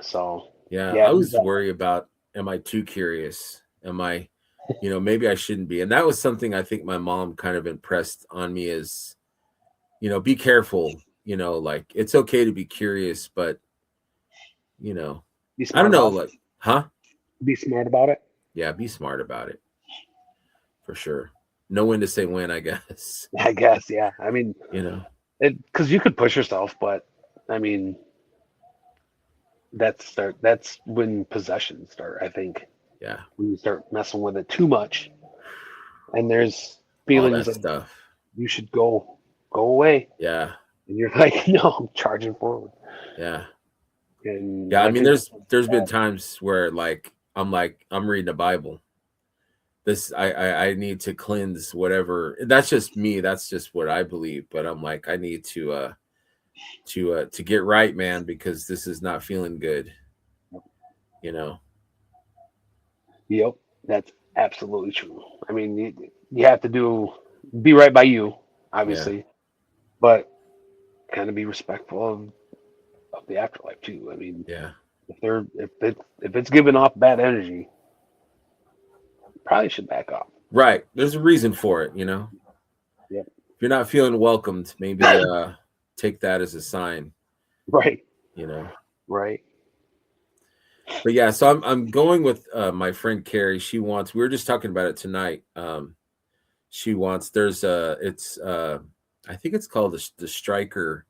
So Yeah, yeah, I was worried about, am I too curious? Am I, maybe I shouldn't be. And that was something I think my mom kind of impressed on me is, be careful, like it's okay to be curious, but, be I smart don't know, about like, huh? be smart about it. Yeah, be smart about it for sure. Know when to say when, I guess, I guess, yeah. I mean, because you could push yourself, but I mean, that's when possessions start. I think yeah, when you start messing with it too much, and there's all feelings that of stuff. you should go away, Yeah, and you're like, no, I'm charging forward. yeah. And Yeah, I I mean, think there's been times where I'm reading the Bible. This I need to cleanse whatever. That's just me. That's just what I believe. But I'm like, I need to get right, man, because this is not feeling good. Yep, that's absolutely true. I mean, you have to be right by you, Yeah, obviously, but kind of be respectful of the afterlife too. I mean, yeah. if it's giving off bad energy, probably should back off. Right. There's a reason for it. Yep. If you're not feeling welcomed, maybe take that as a sign. Right. You know. Right. But yeah, so I'm going with my friend Carrie. We were just talking about it tonight. She wants it's I think it's called the Stryker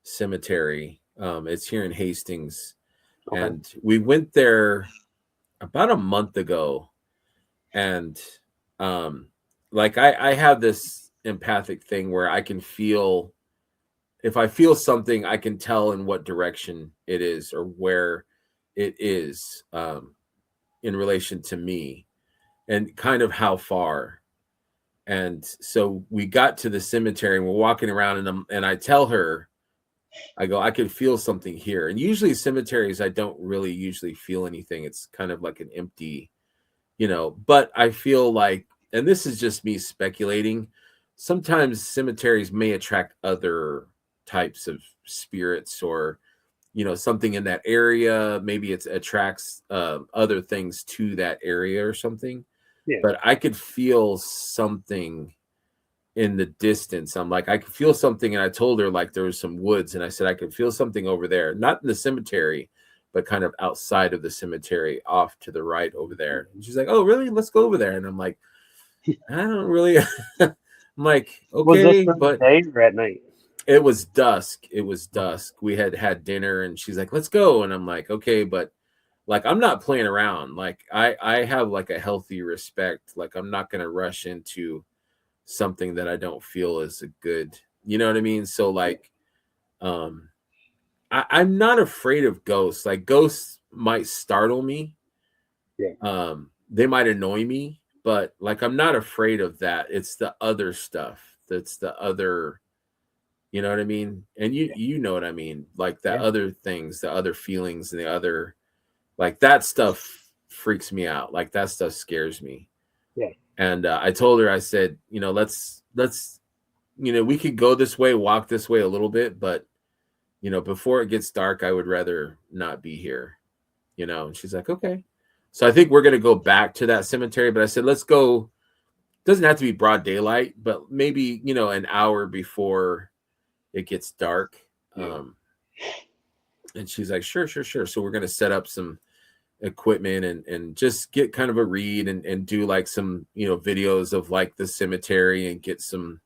Cemetery. It's here in Hastings, Okay. and we went there about a month ago. And like I have this empathic thing where I can feel, if I feel something, I can tell in what direction it is or where it is in relation to me and kind of how far. And so we got to the cemetery and we're walking around and I tell her, I go, I can feel something here. And usually cemeteries, I don't really usually feel anything. It's kind of like an empty, but I feel like, and this is just me speculating, sometimes cemeteries may attract other types of spirits or, something in that area. Maybe it attracts other things to that area or something. Yeah. But I could feel something in the distance. I'm like, I could feel something. And I told her like there was some woods and I said, I could feel something over there, not in the cemetery, but kind of outside of the cemetery off to the right over there. And she's like, oh, really? Let's go over there. And I'm like, I don't really, I'm like, Was this okay, during the but day or at night? it was dusk. It was dusk. We had dinner and she's like, let's go. And I'm like, okay, but like, I'm not playing around. Like I have like a healthy respect. Like I'm not going to rush into something that I don't feel is a good, you know what I mean? So like, I'm not afraid of ghosts. Like ghosts might startle me. Yeah. They might annoy me, but like I'm not afraid of that. It's the other stuff. That's the other, you know what I mean? And you know what I mean? Like the other things, the other feelings, and the other, like that stuff freaks me out. Like that stuff scares me. Yeah. And I told her, I said, let's we could go this way, walk this way a little bit, but before it gets dark, I would rather not be here, and she's like, okay. So I think we're going to go back to that cemetery, but I said, let's go. Doesn't have to be broad daylight, but maybe, an hour before it gets dark. Yeah. And she's like, sure. So we're going to set up some equipment and just get kind of a read and do like some, videos of like the cemetery and get some,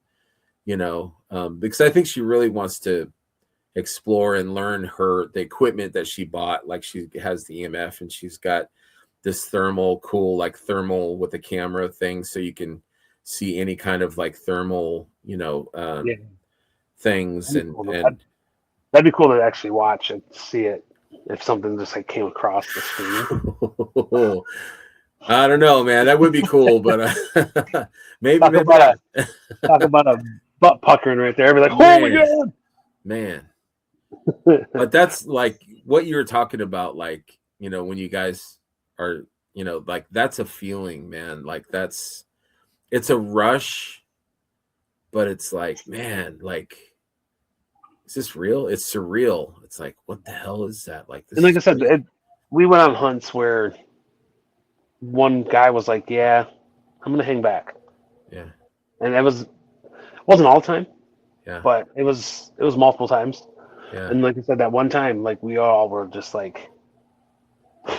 because I think she really wants to explore and learn the equipment that she bought. Like she has the EMF and she's got this thermal with a camera thing. So you can see any kind of like thermal, things. That'd be cool And that'd be cool to actually watch and see it if something just like came across the screen. I don't know, man. That would be cool, but maybe talk not. about a butt puckering right there. I'd be like, oh my god, man. But that's like what you were talking about, like, when you guys are, like that's a feeling, man. Like it's a rush, but it's like, man, like is this real? It's surreal. It's like, what the hell is that? Like, this And like is I said, crazy. we went on hunts where one guy was like, "Yeah, I'm gonna hang back," Yeah, and wasn't all the time, yeah, but it was multiple times. yeah. And like I said, that one time, like we all were just like,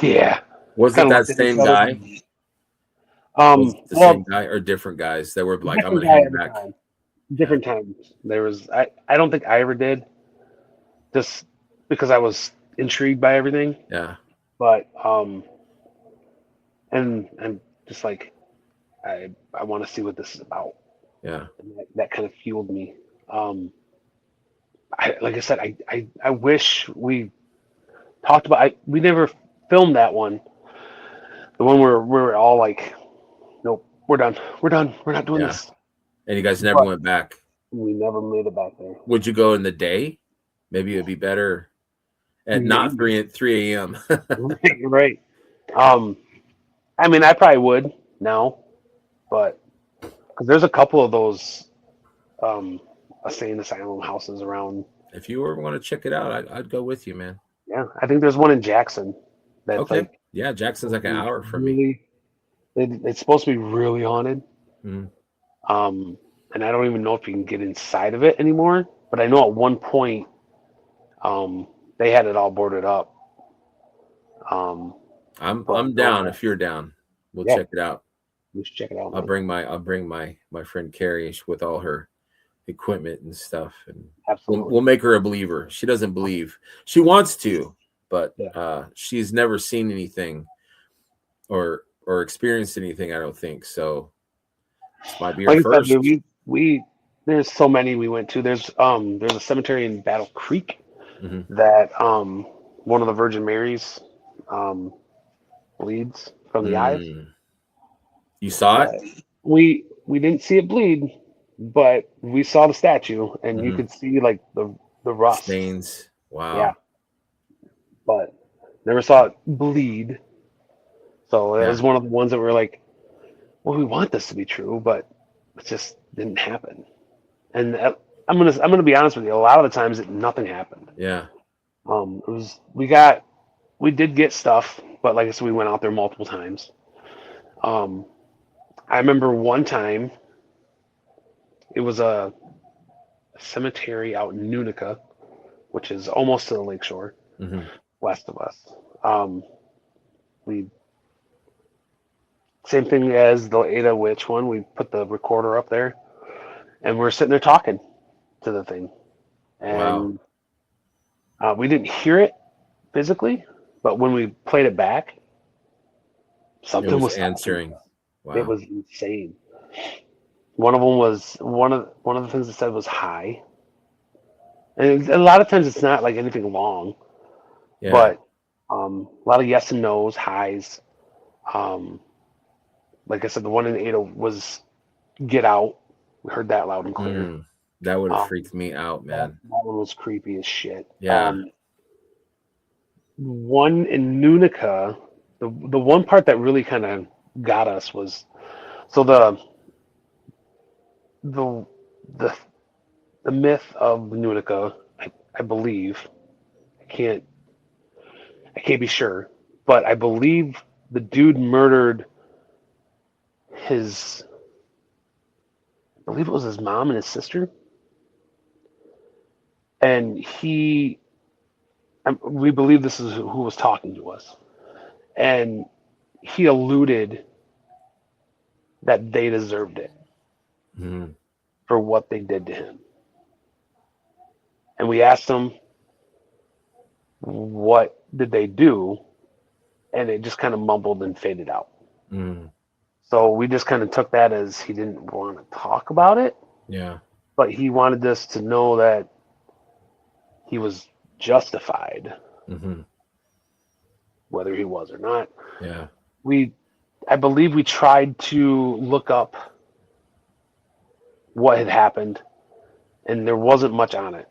"Yeah," Was it kind of that looked at each same other. guy? Was it the same Well, guy or different guys that were like, I'm different gonna guy hang every back? time. Yeah, Different times. There was I don't think I ever did, just because I was intrigued by everything. yeah, But and just like I want to see what this is about, yeah. and that kind of fueled me. Like I said, I wish we talked about. We never filmed that one. The one where we were all like, nope, we're done. We're done. We're not doing Yeah. this. And you guys never But went back. we never made it back there. Would you go in the day? Maybe it'd be better at not Maybe. 3 a.m. Right, you're right. Um, I mean, I probably would now, but because there's a couple of those insane asylum houses around. If you were going to check it out, I'd go with you, man. Yeah, I think there's one in Jackson that's Okay. like Yeah, Jackson's like an hour from me. really. It's supposed to be really haunted. Mhm. And I don't even know if you can get inside of it anymore. But I know at one point, they had it all boarded up. Um, but I'm down if you're down. We'll yeah, check it out. we should check it out, I'll man. bring my friend Carrie with all her equipment and stuff, and Absolutely. we'll make her a believer. She doesn't believe. She wants to, but Yeah. she's never seen anything or experienced anything. I don't think so. This might be her Like I said, first. dude, we there's so many we went to. There's a cemetery in Battle Creek Hmm. that one of the Virgin Marys um bleeds from the eyes. You saw it? But we didn't see it bleed, but we saw the statue, and you Hmm. could see like the rust. Stains. Yeah, Wow. but never saw it bleed. So it Yeah. was one of the ones that were like, well, we want this to be true, but it just didn't happen. And I'm gonna be honest with you. A lot of the times, nothing happened. Yeah. It was we did get stuff, but like I said, we went out there multiple times. Um, I remember one time it was a cemetery out in Nunica, which is almost to the lakeshore, Hmm. west of us. We Same thing as the Ada Witch one. We put the recorder up there, and we're sitting there talking to the thing, Wow. and we didn't hear it physically, but when we played it back, It something was was talking. answering. It Wow. was insane. One of them was one of the things it said was high, and a lot of times it's not like anything long, Yeah. but a lot of yes and no's, highs. Um, like I said, the one in Ada was get out. We heard that loud and clear. That would have Um, freaked me out, that, man. that one was creepy as shit. Yeah. One in Nunica, the one part that really kind of got us was so the the the myth of Nunica. I believe I can't I can't be sure, but I believe the dude murdered his. I believe it was his mom and his sister, and we believe this is who was talking to us, and he alluded that they deserved it Hmm. for what they did to him. And we asked him, what did they do? And it just kind of mumbled and faded out. Mm. So we just kind of took that as he didn't want to talk about it, Yeah. but he wanted us to know that he was justified, Hmm. whether he was or not. Yeah. I believe we tried to look up what had happened, and there wasn't much on it.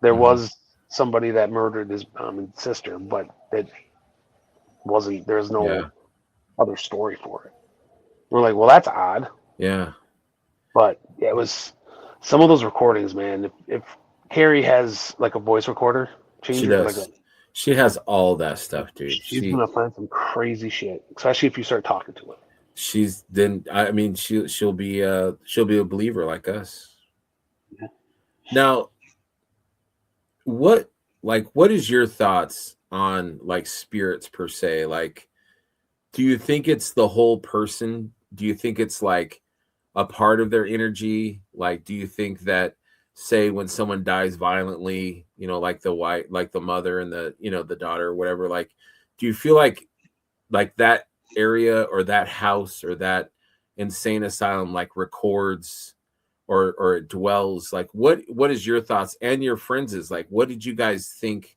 There Hmm. was somebody that murdered his mom and sister, but it wasn't. There's no Yeah. other story for it. We're like, well, that's odd, Yeah. but yeah, it was some of those recordings, man. If Carrie has like a voice recorder She changer, like does. She has all that stuff, dude. she's gonna find some crazy shit, especially if you start talking to her. She's then. I mean, she'll be a believer like us. Yeah. Now, what is your thoughts on like spirits per se? Like, do you think it's the whole person? Do you think it's like a part of their energy? Like, do you think that, say, when someone dies violently, like the wife, like the mother and the, the daughter or whatever, like, do you feel like that area or that house or that insane asylum like records or it dwells? Like, what is your thoughts and your friends' like, what did you guys think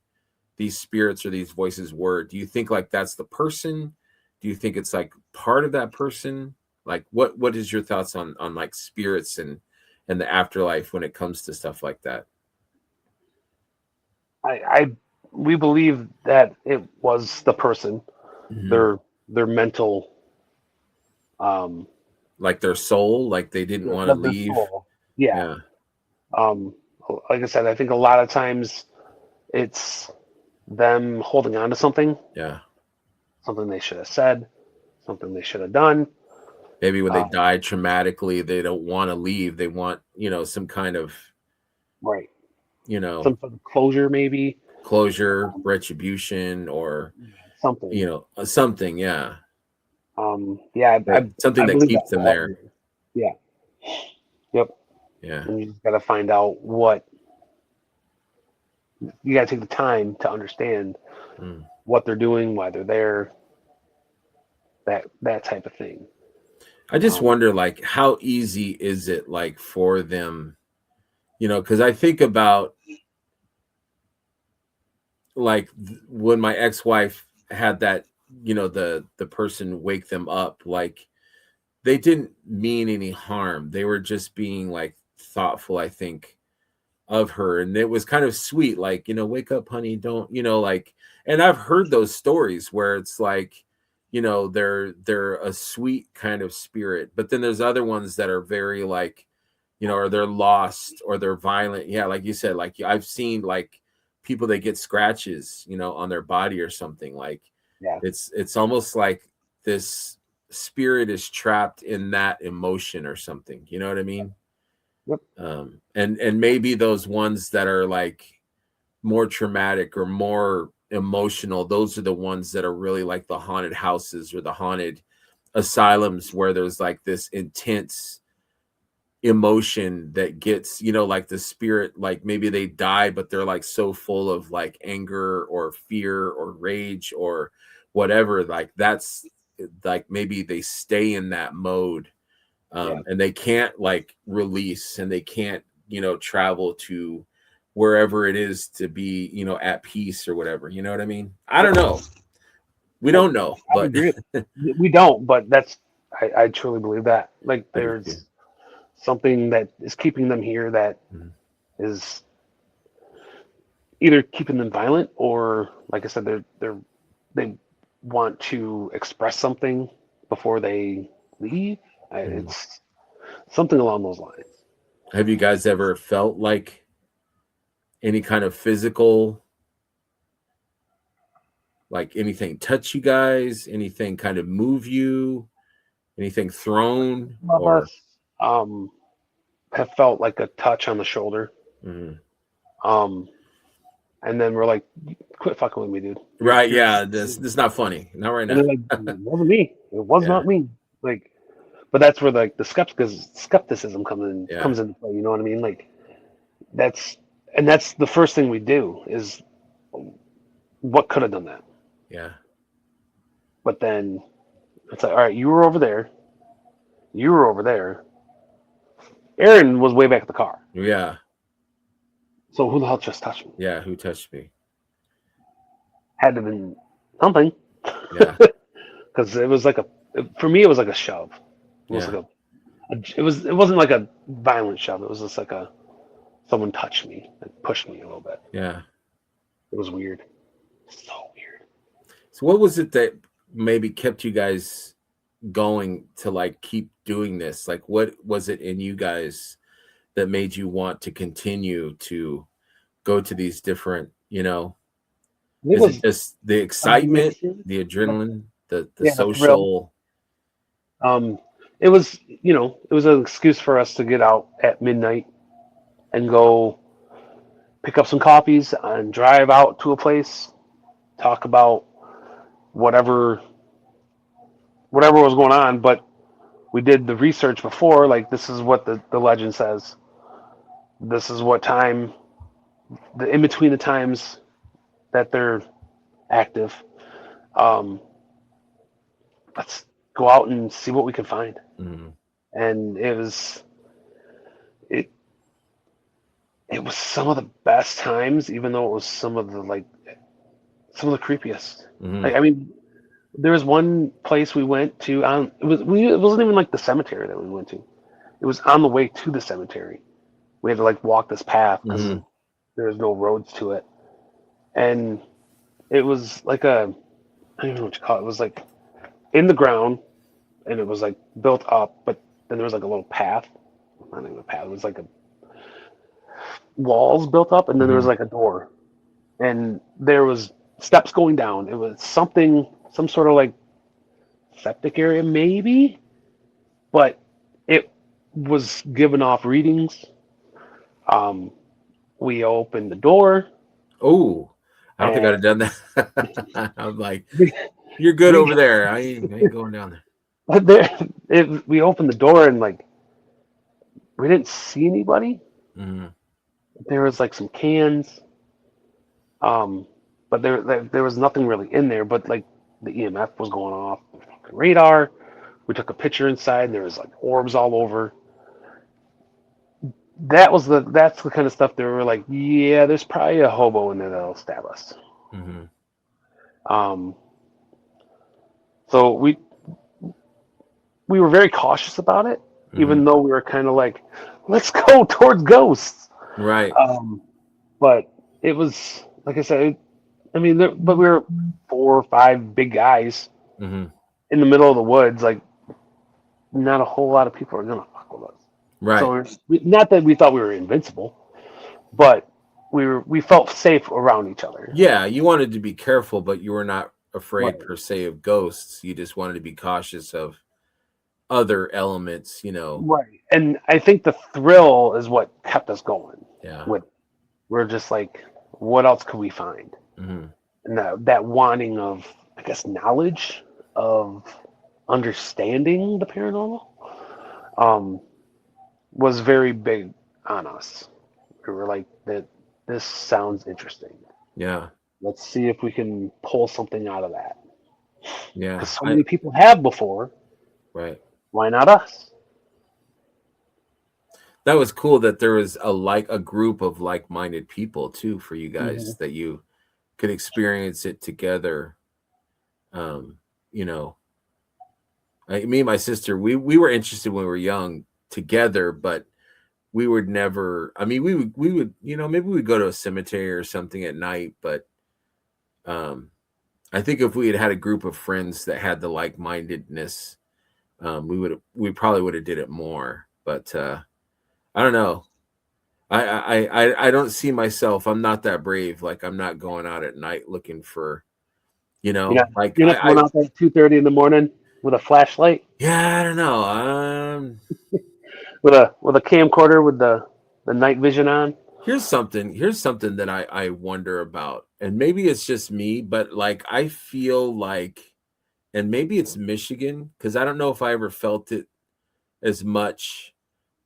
these spirits or these voices were? Do you think like that's the person? Do you think it's like part of that person? Like, what is your thoughts on like spirits and the afterlife when it comes to stuff like that? We believe that it was the person, Mhm. their mental, Like their soul, like they didn't want to their leave. soul. Yeah. Yeah. Like I said, I think a lot of times it's them holding on to something, Yeah. something they should have said, something they should have done. Maybe when they died traumatically, they don't want to leave. They want, some kind of, right. Some sort of closure, maybe closure, retribution, or something. something. Yeah. Yeah, something I that believe keeps that them there. Yeah. Yep. Yeah. And you just got to find out what you got to take the time to understand what they're doing, why they're there, that type of thing. I just wonder, like, how easy is it, like, for them, because I think about, like, when my ex-wife had that, the person wake them up, like, they didn't mean any harm. They were just being, like, thoughtful, I think, of her. And it was kind of sweet, like, wake up, honey, don't, like, and I've heard those stories where it's like, they're a sweet kind of spirit, but then there's other ones that are very like, or they're lost or they're violent. Yeah, like you said, like I've seen like people that get scratches, on their body or something. Like, Yeah. it's almost like this spirit is trapped in that emotion or something. You know what I mean? Yep. And maybe those ones that are like more traumatic or more emotional, those are the ones that are really like the haunted houses or the haunted asylums, where there's like this intense emotion that gets, like the spirit, like maybe they die, but they're like so full of like anger or fear or rage or whatever. Like that's like maybe they stay in that mode, and they can't like release, and they can't, travel to wherever it is to be, at peace or whatever. You know what I mean? I don't know. We don't know, I but agree. We don't, but I truly believe that. Like there's something that is keeping them here that is either keeping them violent or, like I said, they want to express something before they leave. It's something along those lines. Have you guys ever felt like any kind of physical, like anything touch you guys, anything kind of move you, anything thrown? Some of us have felt like a touch on the shoulder. And then we're like, quit fucking with me, dude. Right? Yeah, this is not funny. Not right now. And they're like, it wasn't me. It was not me. Like, but that's where like the skepticism comes into play. You know what I mean? Like, that's the first thing we do is what could have done that. Yeah. But then it's like, all right, you were over there. You were over there. Aaron was way back at the car. Yeah. So who the hell just touched me? Yeah, who touched me? Had to have been something. Yeah. Because it was like for me, it was like a shove. It was like it wasn't like a violent shove. It was just like someone touched me and pushed me a little bit. Yeah. It was weird. So weird. So what was it that maybe kept you guys going to like keep doing this? Like, what was it in you guys that made you want to continue to go to these different, It is it was just the a excitement, mission. the adrenaline, the The thrill. social? It was, it was an excuse for us to get out at midnight and go pick up some coffees and drive out to a place, talk about whatever was going on. But we did the research before, like this is what the legend says. This is what time, the in between the times that they're active. Um, let's go out and see what we can find. Mm-hmm. And it it was some of the best times, even though it was some of the creepiest. Mm-hmm. I mean, there was one place we went to on it wasn't even like the cemetery that we went to. It was on the way to the cemetery. We had to like walk this path because Mm-hmm. there was no roads to it, and it was like a I don't even know what you call it. It was like in the ground, and it was like built up, but then there was like a little path. Not even a path. It was like a walls built up, and then there was Mm-hmm. like a door, and there was steps going down. It was some sort of like septic area, maybe, but it was giving off readings. Um, we opened the door, Oh, I don't think I'd and have done that. I'm like, we, you're good we over there. I ain't going down we opened the door, and like we didn't see anybody. there. Mm-hmm. There was like some cans, um, but there was nothing really in there. But like the EMF was going off the radar. We took a picture inside, and there was like orbs all over. That's the kind of stuff that we were like, yeah, there's probably a hobo in there that'll stab us. Mm-hmm. Um, so we were very cautious about it, Mm-hmm. even though we were kind of like, let's go towards ghosts. Right. But it was like I said, I mean, but we were 4 or 5 big guys Mm-hmm. in the middle of the woods. Like, not a whole lot of people are gonna fuck with us. Right. So not that we thought we were invincible, but we felt safe around each other. Yeah, you wanted to be careful, but you were not afraid Right. per se of ghosts. You just wanted to be cautious of other elements, Right. And I think the thrill is what kept us going. Yeah. We're just like, what else could we find? Mm-hmm. And that wanting of, I guess, knowledge of understanding the paranormal was very big on us. We were like, that this sounds interesting. Yeah. Let's see if we can pull something out of that. Yeah. Because so many people have before. Right. Why not us? That was cool that there was a group of like-minded people too for you guys that you could experience it together. Me and my sister, we were interested when we were young together, but we would never. I mean, we would maybe we'd go to a cemetery or something at night, but I think if we had had a group of friends that had the like-mindedness, we probably would have did it more. But I don't know. I don't see myself. I'm not that brave. Like, I'm not going out at night looking for, like you're not going out there at 2:30 in the morning with a flashlight. Yeah, I don't know. With a camcorder with the night vision on. Here's something that I wonder about, and maybe it's just me, but like I feel like, and maybe it's Michigan, because I don't know if I ever felt it as much.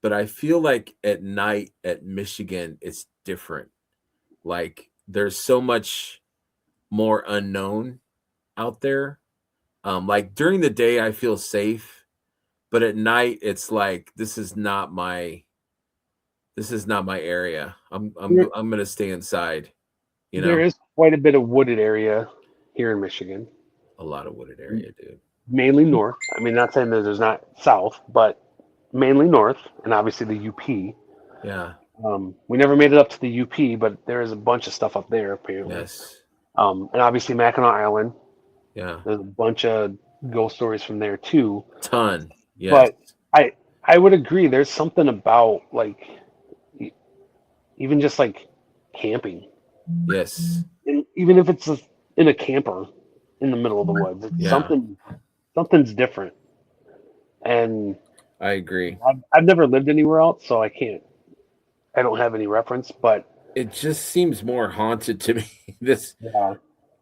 But I feel like at night at Michigan, it's different. Like there's so much more unknown out there. Like during the day, I feel safe, but at night, it's like this is not my area. I'm gonna stay inside. There is quite a bit of wooded area here in Michigan. A lot of wooded area, dude. Mainly north. I mean, not saying that there's not south, but mainly north, and obviously the UP. Yeah. We never made it up to the UP, but there is a bunch of stuff up there apparently. Yes. And obviously Mackinac Island. Yeah. There's a bunch of ghost stories from there too. Ton. Yes. But I would agree. There's something about like even just like camping. Yes. And even if it's in a camper in the middle of the woods, it's Yeah. something's different. And I agree. I've never lived anywhere else, so I don't have any reference. But It just seems more haunted to me. This, yeah,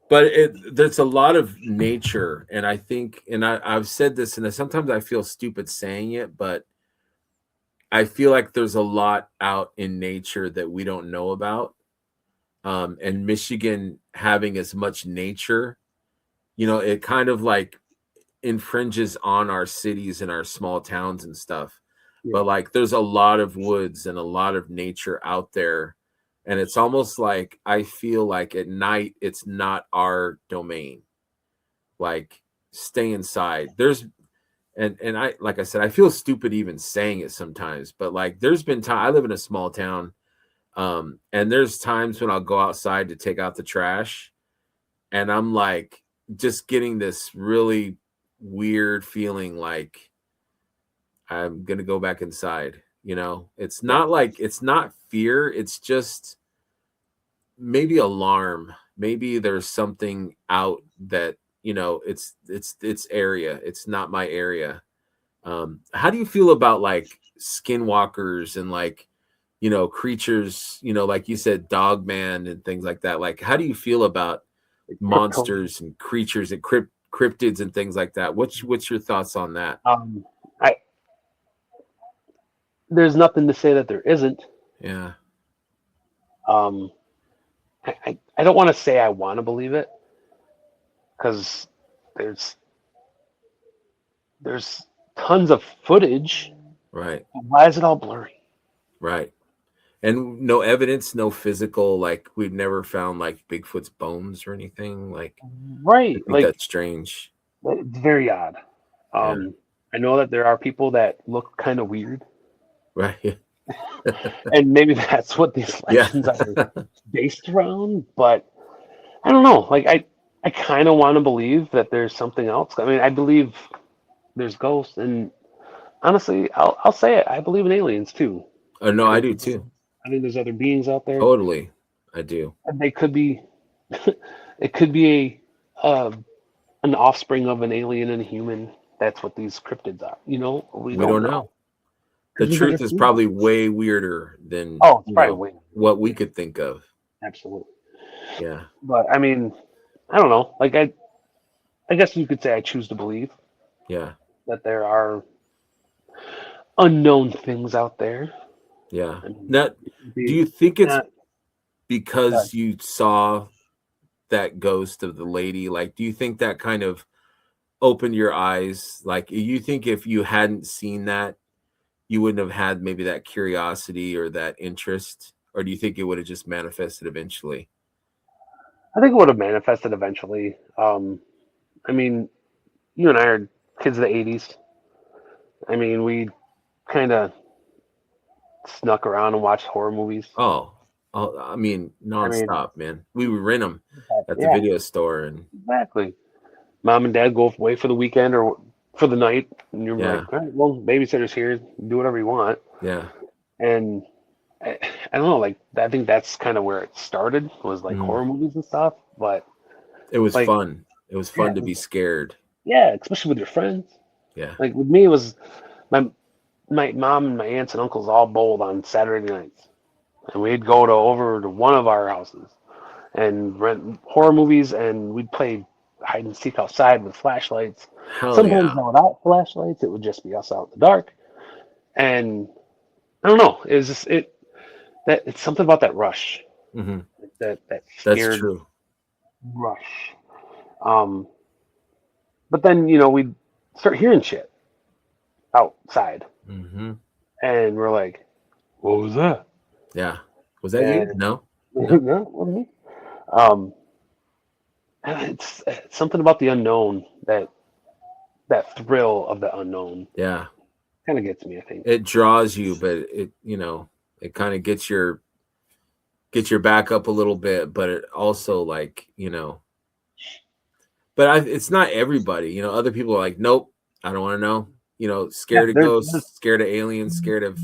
but there's a lot of nature, and I think, and I've said this, and sometimes I feel stupid saying it, but I feel like there's a lot out in nature that we don't know about. And Michigan having as much nature, it kind of like infringes on our cities and our small towns and stuff. But yeah, like there's a lot of woods and a lot of nature out there. And it's almost like I feel like at night it's not our domain. Like stay inside. And I, like I said, I feel stupid even saying it sometimes, but like there's been time I live in a small town. And there's times when I'll go outside to take out the trash, and I'm like just getting this really weird feeling like I'm gonna go back inside. It's not like, it's not fear, it's just maybe alarm. Maybe there's something out that, it's area. It's not my area. How do you feel about like skinwalkers and like, creatures, like you said, dog man and things like that? Like, how do you feel about crypto. monsters and creatures and cryptids and things like that? What's your thoughts on that? I There's nothing to say that there isn't. Yeah. Um, I don't want to say I want to believe it because there's there's tons of footage. Right. Why is it all blurry? Right. And no evidence, no physical, like we've never found like Bigfoot's bones or anything. Like, I Right, think like that's strange. it's very odd. Yeah. I know that there are people that look kind of weird, Right. and maybe that's what these Yeah. legends are based around. But I don't know. Like I kind of want to believe that there's something else. I mean, I believe there's ghosts, and honestly, I'll say it. I believe in aliens too. Oh no, I I think do too. I think there's other beings out there, Totally. I do. and they could be. It could be an offspring of an alien and a human. That's what these cryptids are. We We don't don't know know. The because we've never truth is seen them. probably way weirder than, Oh, it's probably way what we could think of. absolutely. Yeah. But I mean, I don't know. Like I guess you could say I choose to believe Yeah. that there are unknown things out there. Yeah. I mean, Now, do you think it's not, because you saw that ghost of the lady? Like, do you think that kind of opened your eyes? Like, you think if you hadn't seen that, you wouldn't have had maybe that curiosity or that interest? Or do you think it would have just manifested eventually? I think it would have manifested eventually. I mean, you and I are kids of the '80s. I mean, we kind of snuck around and watched horror movies. Oh, I mean, I mean, nonstop, man. We would rent them at the yeah, video store, and exactly. Mom and dad go away for the weekend or for the night, and you're yeah, like, all right, well, babysitter's here, do whatever you want. yeah. And I don't know, like I think that's kind of where it started was like Mm. horror movies and stuff. But It was like, fun. It was yeah, fun to be scared. yeah, especially with your friends. Yeah. Like with me, it was my mom and my aunts and uncles all bowled on Saturday nights, and we'd go to over to one of our houses and rent horror movies, and we'd play hide and seek outside with flashlights. Hell Sometimes yeah. not without flashlights, it would just be us out in the dark. And I don't know, it was just that it's something about that rush, Hmm. that That's scared true. rush. Um, but then we'd start hearing shit outside, Hmm. and we're like, "What was that?" Yeah. Was that you? And No. no, No. it wasn't me. And it's something about the unknown that thrill of the unknown Yeah. kind of gets me. I think. It draws you, but it kind of gets your back up a little bit, but it also like, but it's not everybody, other people are like, nope, I don't want to know, Yeah, scared of ghosts, scared of aliens, scared of,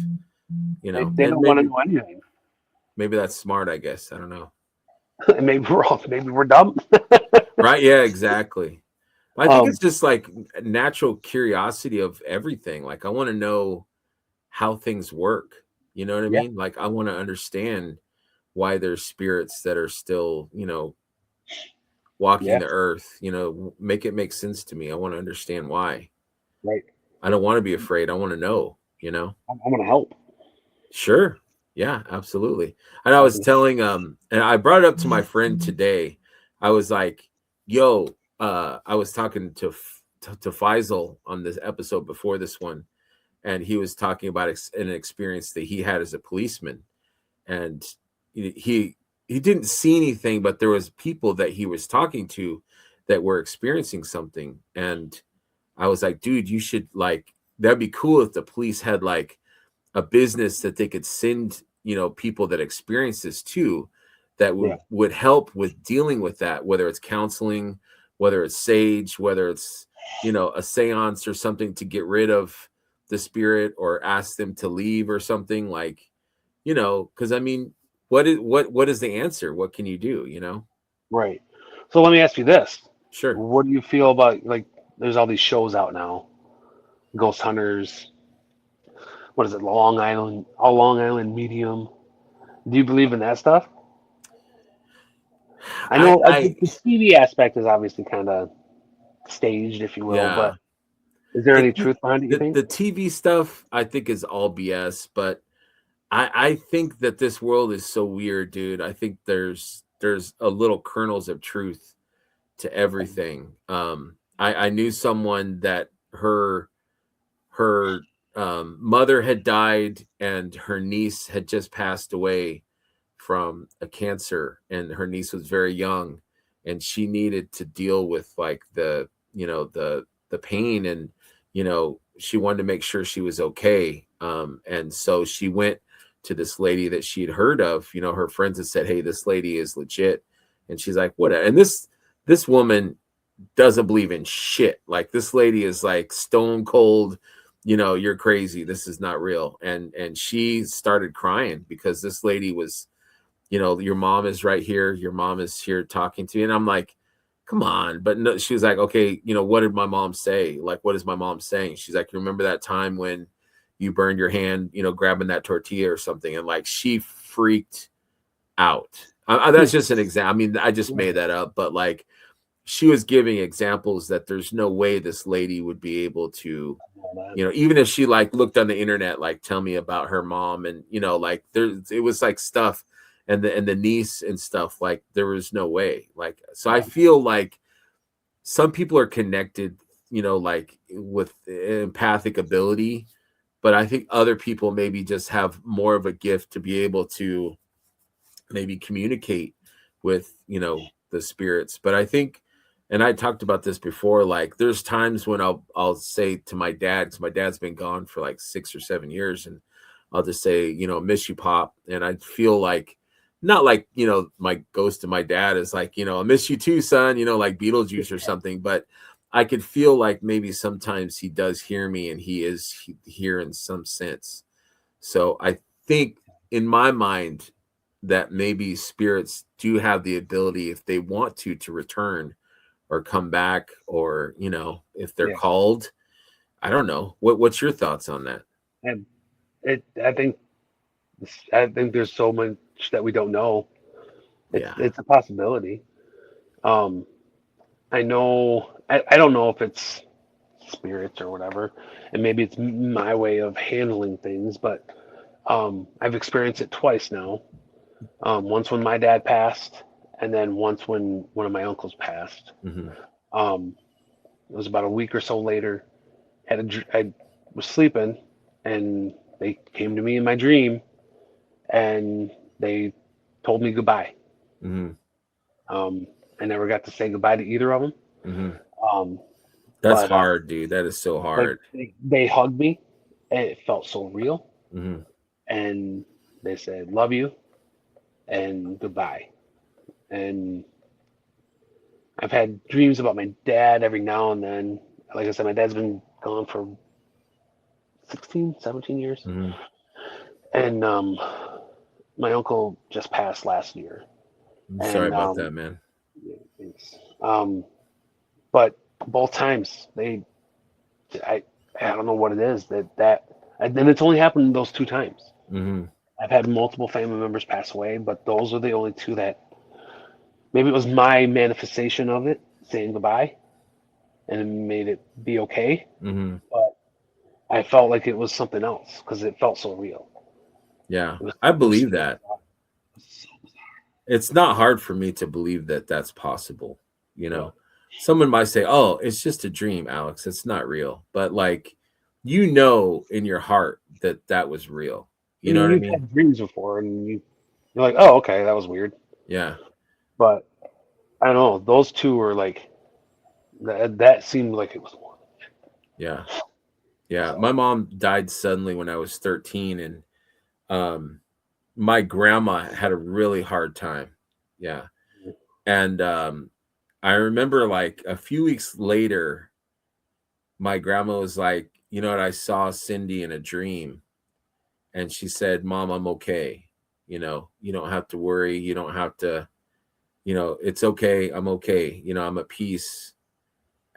they and don't want to maybe, know anything. Maybe that's smart, I guess. I don't know. Maybe we're all, maybe we're dumb. Right? Yeah, exactly. I think um, it's just like natural curiosity of everything. Like I want to know how things work. You know what I yeah, mean? Like I want to understand why there's spirits that are still, walking yeah, the earth, make it make sense to me. I want to understand why. right. I don't want to be afraid. I want to know. I want to help. Sure. Yeah, absolutely. And I I was can. telling and I brought it up to my friend today. I was like, yo, I was talking to Faisal on this episode before this one, and he was talking about an experience that he had as a policeman, and he didn't see anything, but there was people that he was talking to that were experiencing something. And I was like, dude, you should, like, that'd be cool if the police had like a business that they could send, people that experience this too, that Yeah, would help with dealing with that, whether it's counseling, whether it's sage, whether it's, a seance or something to get rid of the spirit or ask them to leave or something, like, because I mean, what is the answer? What can you do? right. So let me ask you this: Sure. what do you feel about, like, there's all these shows out now, Ghost Hunters, what is it, Long Island Medium? Do you believe in that stuff? I I know I the TV aspect is obviously kind of staged, if you will, yeah. but is there The any T- truth behind it, you think? the TV stuff I think is all BS, but I think that this world is so weird, dude. I think there's a little kernels of truth to everything. I knew someone that her mother had died and her niece had just passed away from a cancer, and her niece was very young, and she needed to deal with like the pain, and she wanted to make sure she was okay. And so she went to this lady that she'd heard of. Her friends had said, hey, this lady is legit. And she's like, what? And this woman doesn't believe in shit. Like, this lady is like stone cold, you're crazy, this is not real. And she started crying because this lady was, your mom is right here, your mom is here talking to you. And I'm like, come on. But no, she was like, okay, what did my mom say? Like, what is my mom saying? She's like, remember that time when you burned your hand, grabbing that tortilla or something? And like, she freaked out. That's just an example. I mean, I just made that up, but like, she was giving examples that there's no way this lady would be able to, even if she like looked on the internet, like, tell me about her mom. And like, it was like stuff, and the niece and stuff, like, there was no way. Like, so I feel like some people are connected, like with empathic ability, but I think other people maybe just have more of a gift to be able to maybe communicate with, the spirits. But I think, and I talked about this before, like, there's times when I'll say to my dad, because my dad's been gone for like 6 or 7 years, and I'll just say, miss you, Pop. And I feel like, not like, my ghost of my dad is like, I miss you too, son, like Beetlejuice or something. But I could feel like maybe sometimes he does hear me, and he is here in some sense. So I think, in my mind, that maybe spirits do have the ability, if they want to return or come back, or if they're Yeah. called. I don't know. What's your thoughts on that? And I think there's so much that we don't know. Yeah. It's a possibility. Um, I know. I don't know if it's spirits or whatever, and maybe it's my way of handling things, but I've experienced it twice now. Once when my dad passed, and then once when one of my uncles passed. Hmm. Um, it was about a week or so later. I was sleeping, and they came to me in my dream, and they told me goodbye. Hmm. I never got to say goodbye to either of them. Hmm. Um, That's but hard, dude. That is so like hard. they hugged me, and it felt so real. Hmm. And they said love you and goodbye. And I've had dreams about my dad every now and then. Like I said, my dad's been gone for 16, 17 years. Hmm. And my uncle just passed last year, I'm sorry and about that, man. it's, but both times I I don't know what it is and then it's only happened those two times. Hmm. I've had multiple family members pass away, but those are the only two that maybe it was my manifestation of it saying goodbye and it made it be okay. Hmm. But I felt like it was something else because it felt so real. Yeah, It was, I it was believe that. It's not hard for me to believe that that's possible. You yeah. know, someone might say, "Oh, it's just a dream, Alex. It's not real." But like, you know, in your heart that that was real. I You know mean, what I you've mean? had dreams before, and you're like, oh, okay, that was weird. Yeah, But I don't know. Those two were like that seemed like it was one. yeah, yeah. My So mom died suddenly when I was 13, and um, my grandma had a really hard time. Yeah, and I remember like a few weeks later, my grandma was like, "You know what? I saw Cindy in a dream." And she said, "Mom, I'm okay. You know, you don't have to worry. You don't have to, it's okay. I'm okay. I'm at peace."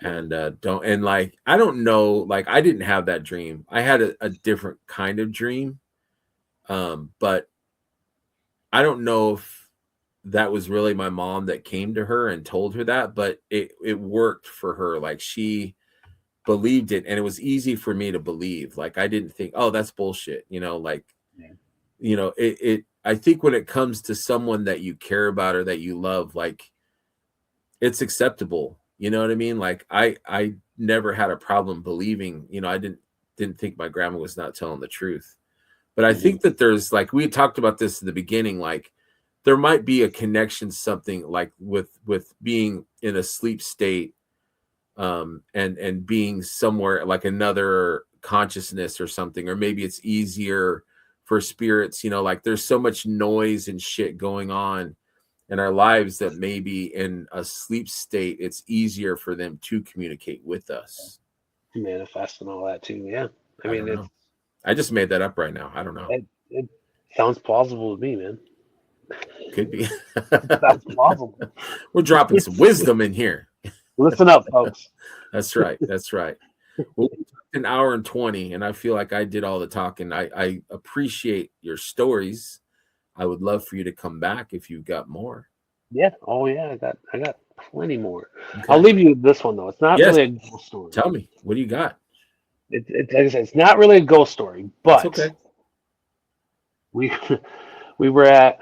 yeah, And don't, and like, I don't know, like, I didn't have that dream. I had a different kind of dream. But I don't know if that was really my mom that came to her and told her that, but it worked for her. Like, she believed it, and it was easy for me to believe. Like, I didn't think, oh, that's bullshit. Like, yeah, it I think when it comes to someone that you care about or that you love, like, it's acceptable. You know what I mean? Like, I never had a problem believing. I didn't think my grandma was not telling the truth. But I mhm, think that there's, like, we talked about this in the beginning, like, there might be a connection, something like with being in a sleep state, and being somewhere like another consciousness or something, or maybe it's easier for spirits, like, there's so much noise and shit going on in our lives that maybe in a sleep state it's easier for them to communicate with us. manifest and all that too. Yeah, I I mean don't know. I just made that up right now. I don't know. it sounds plausible to me, man. Could be. It sounds plausible. We're dropping some wisdom in here. Listen up, folks. That's right. That's right. Well, we talked an hour and 20, and I feel like I did all the talking. I appreciate your stories. I would love for you to come back if you've got more. Yeah. Oh yeah, I got plenty more. I'll Okay. leave you with this one though. It's not Yes. really a ghost story. Tell me. What do you got? It's like I said, it's not really a ghost story, That's but okay. we we were at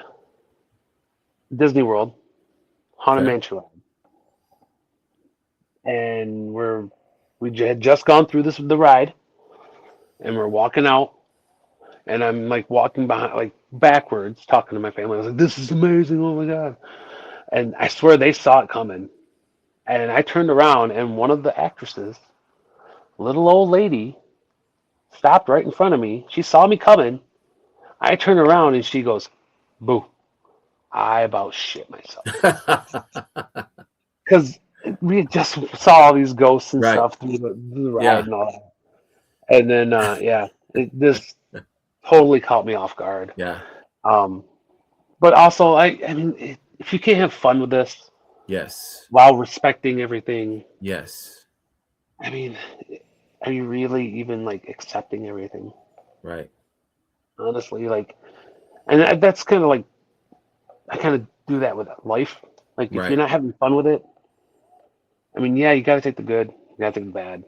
Disney World, Haunted Okay. Mansion, and had just gone through the ride, and we're walking out, and I'm like walking behind, like backwards, talking to my family. I was like, "This is amazing! Oh my god!" And I swear they saw it coming, and I turned around, and one of the actresses, little old lady, stopped right in front of me. She saw me coming. I turn around, and she goes, "Boo!" I about shit myself because we had just saw all these ghosts and Right. stuff through the ride Yeah. and all that. And then, yeah, this totally caught me off guard. Yeah. Um, but also, I mean, if you can't have fun with this Yes. while respecting everything, Yes. I mean, are you really even like accepting everything? Right. Honestly, like, and that's kind of like I kind of do that with life. Like, if you're Right. not having fun with it, I mean, yeah, you got to take the good, you got to take the bad,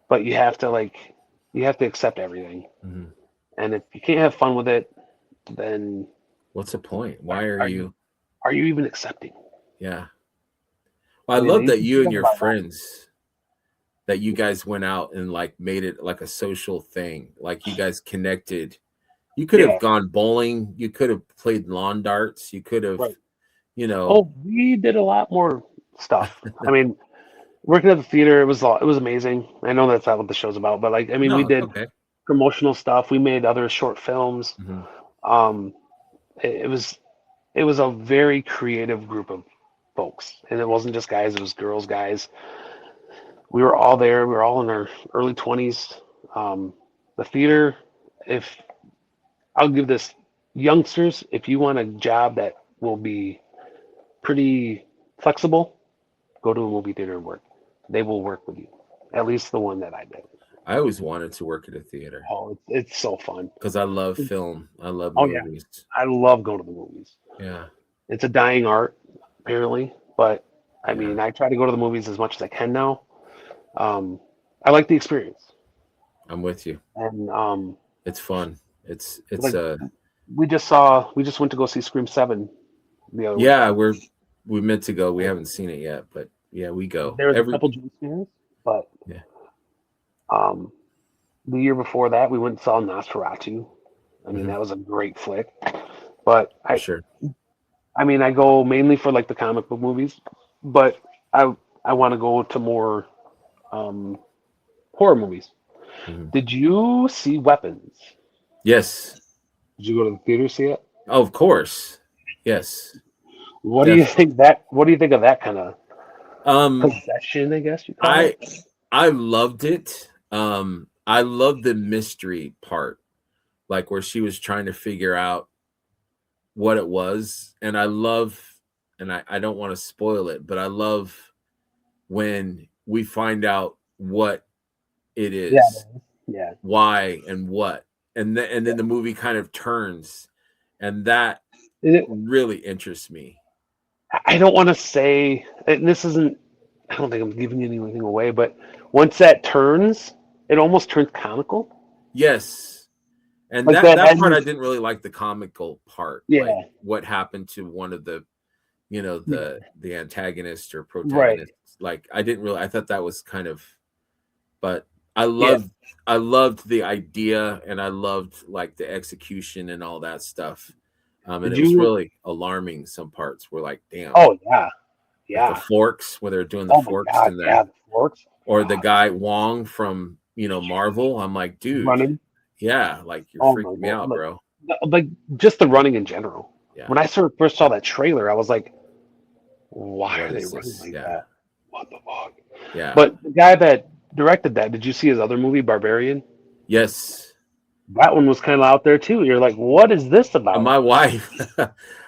but you have to accept everything. Mhm. And if you can't have fun with it, then What's the point? Why are, are are you you? are you even accepting? Yeah. Well, I I mean, love you that can you and think your about that. friends, that you guys went out and like made it like a social thing. Like, you guys connected. You could have Yeah, gone bowling. You could have played lawn darts. You could have, right. you know, Oh, we did a lot more stuff. I mean, working at the theater, it was amazing. I know that's not what the show's about, but like, I mean, we no, it's did okay. promotional stuff. We made other short films. Hmm. Um, it was a very creative group of folks, and it wasn't just guys; it was girls, guys. We were all there. We were all in our early 20s. The theater, if I'll give this youngsters, if you want a job that will be pretty flexible, go to a movie theater and work. They will work with you. At least the one that I did. I always wanted to work at a theater Oh, it's so fun. because I love film. I love Oh yeah, movies. I love going to the movies. Yeah, It's a dying art, apparently, but I yeah. mean, I try to go to the movies as much as I can now. I like the experience, I'm with you. and It's fun. It's like we just went to go see Scream 7 the other yeah, weekend. we meant to go. We haven't seen it yet, but yeah, we go There was a every. couple jump scares, but Yeah. um, the year before that, we went and saw Nosferatu. I mean, Mhm, that was a great flick. But for sure. I mean, I go mainly for like the comic book movies, but I want to go to more um, horror movies. Mhm. Did you see Weapons? Yes. Did you go to the theater to see it? Oh, of course. Yes. What do you Definitely. think that? What do you think of that kind of Um, possession? I guess you call I it. I loved it. I love the mystery part, like where she was trying to figure out what it was, and I love, and I don't want to spoil it, but I love when we find out what it Yeah, is, yeah, why and what, and then the movie kind of turns, and that yeah. really interests me. I don't want to say, and this isn't. I don't think I'm giving anything away, but once that turns, it almost turns comical. Yes, and Like that that that part end. I didn't really like the comical part, like Yeah, what happened to one of the, the antagonist or right. protagonist. Like I didn't really, I thought that was kind of, but Yeah. I loved the idea, and I loved like the execution and all that stuff. And Did it was you? really alarming. Some parts were like, damn, Oh yeah, like the yeah. forks where they're doing the Oh my forks God, and the, yeah. The forks. or the God, guy Wong from, Marvel. I'm like, dude, running. yeah, like you're Oh my freaking me God, out, bro. like just the running in general. Yeah. When I first saw that trailer, I was like, why What are they is running this? like Yeah. that? What the fuck? Yeah. But the guy that directed that, did you see his other movie, Barbarian? Yes. That one was kind of out there too. You're like, what is this about? My wife,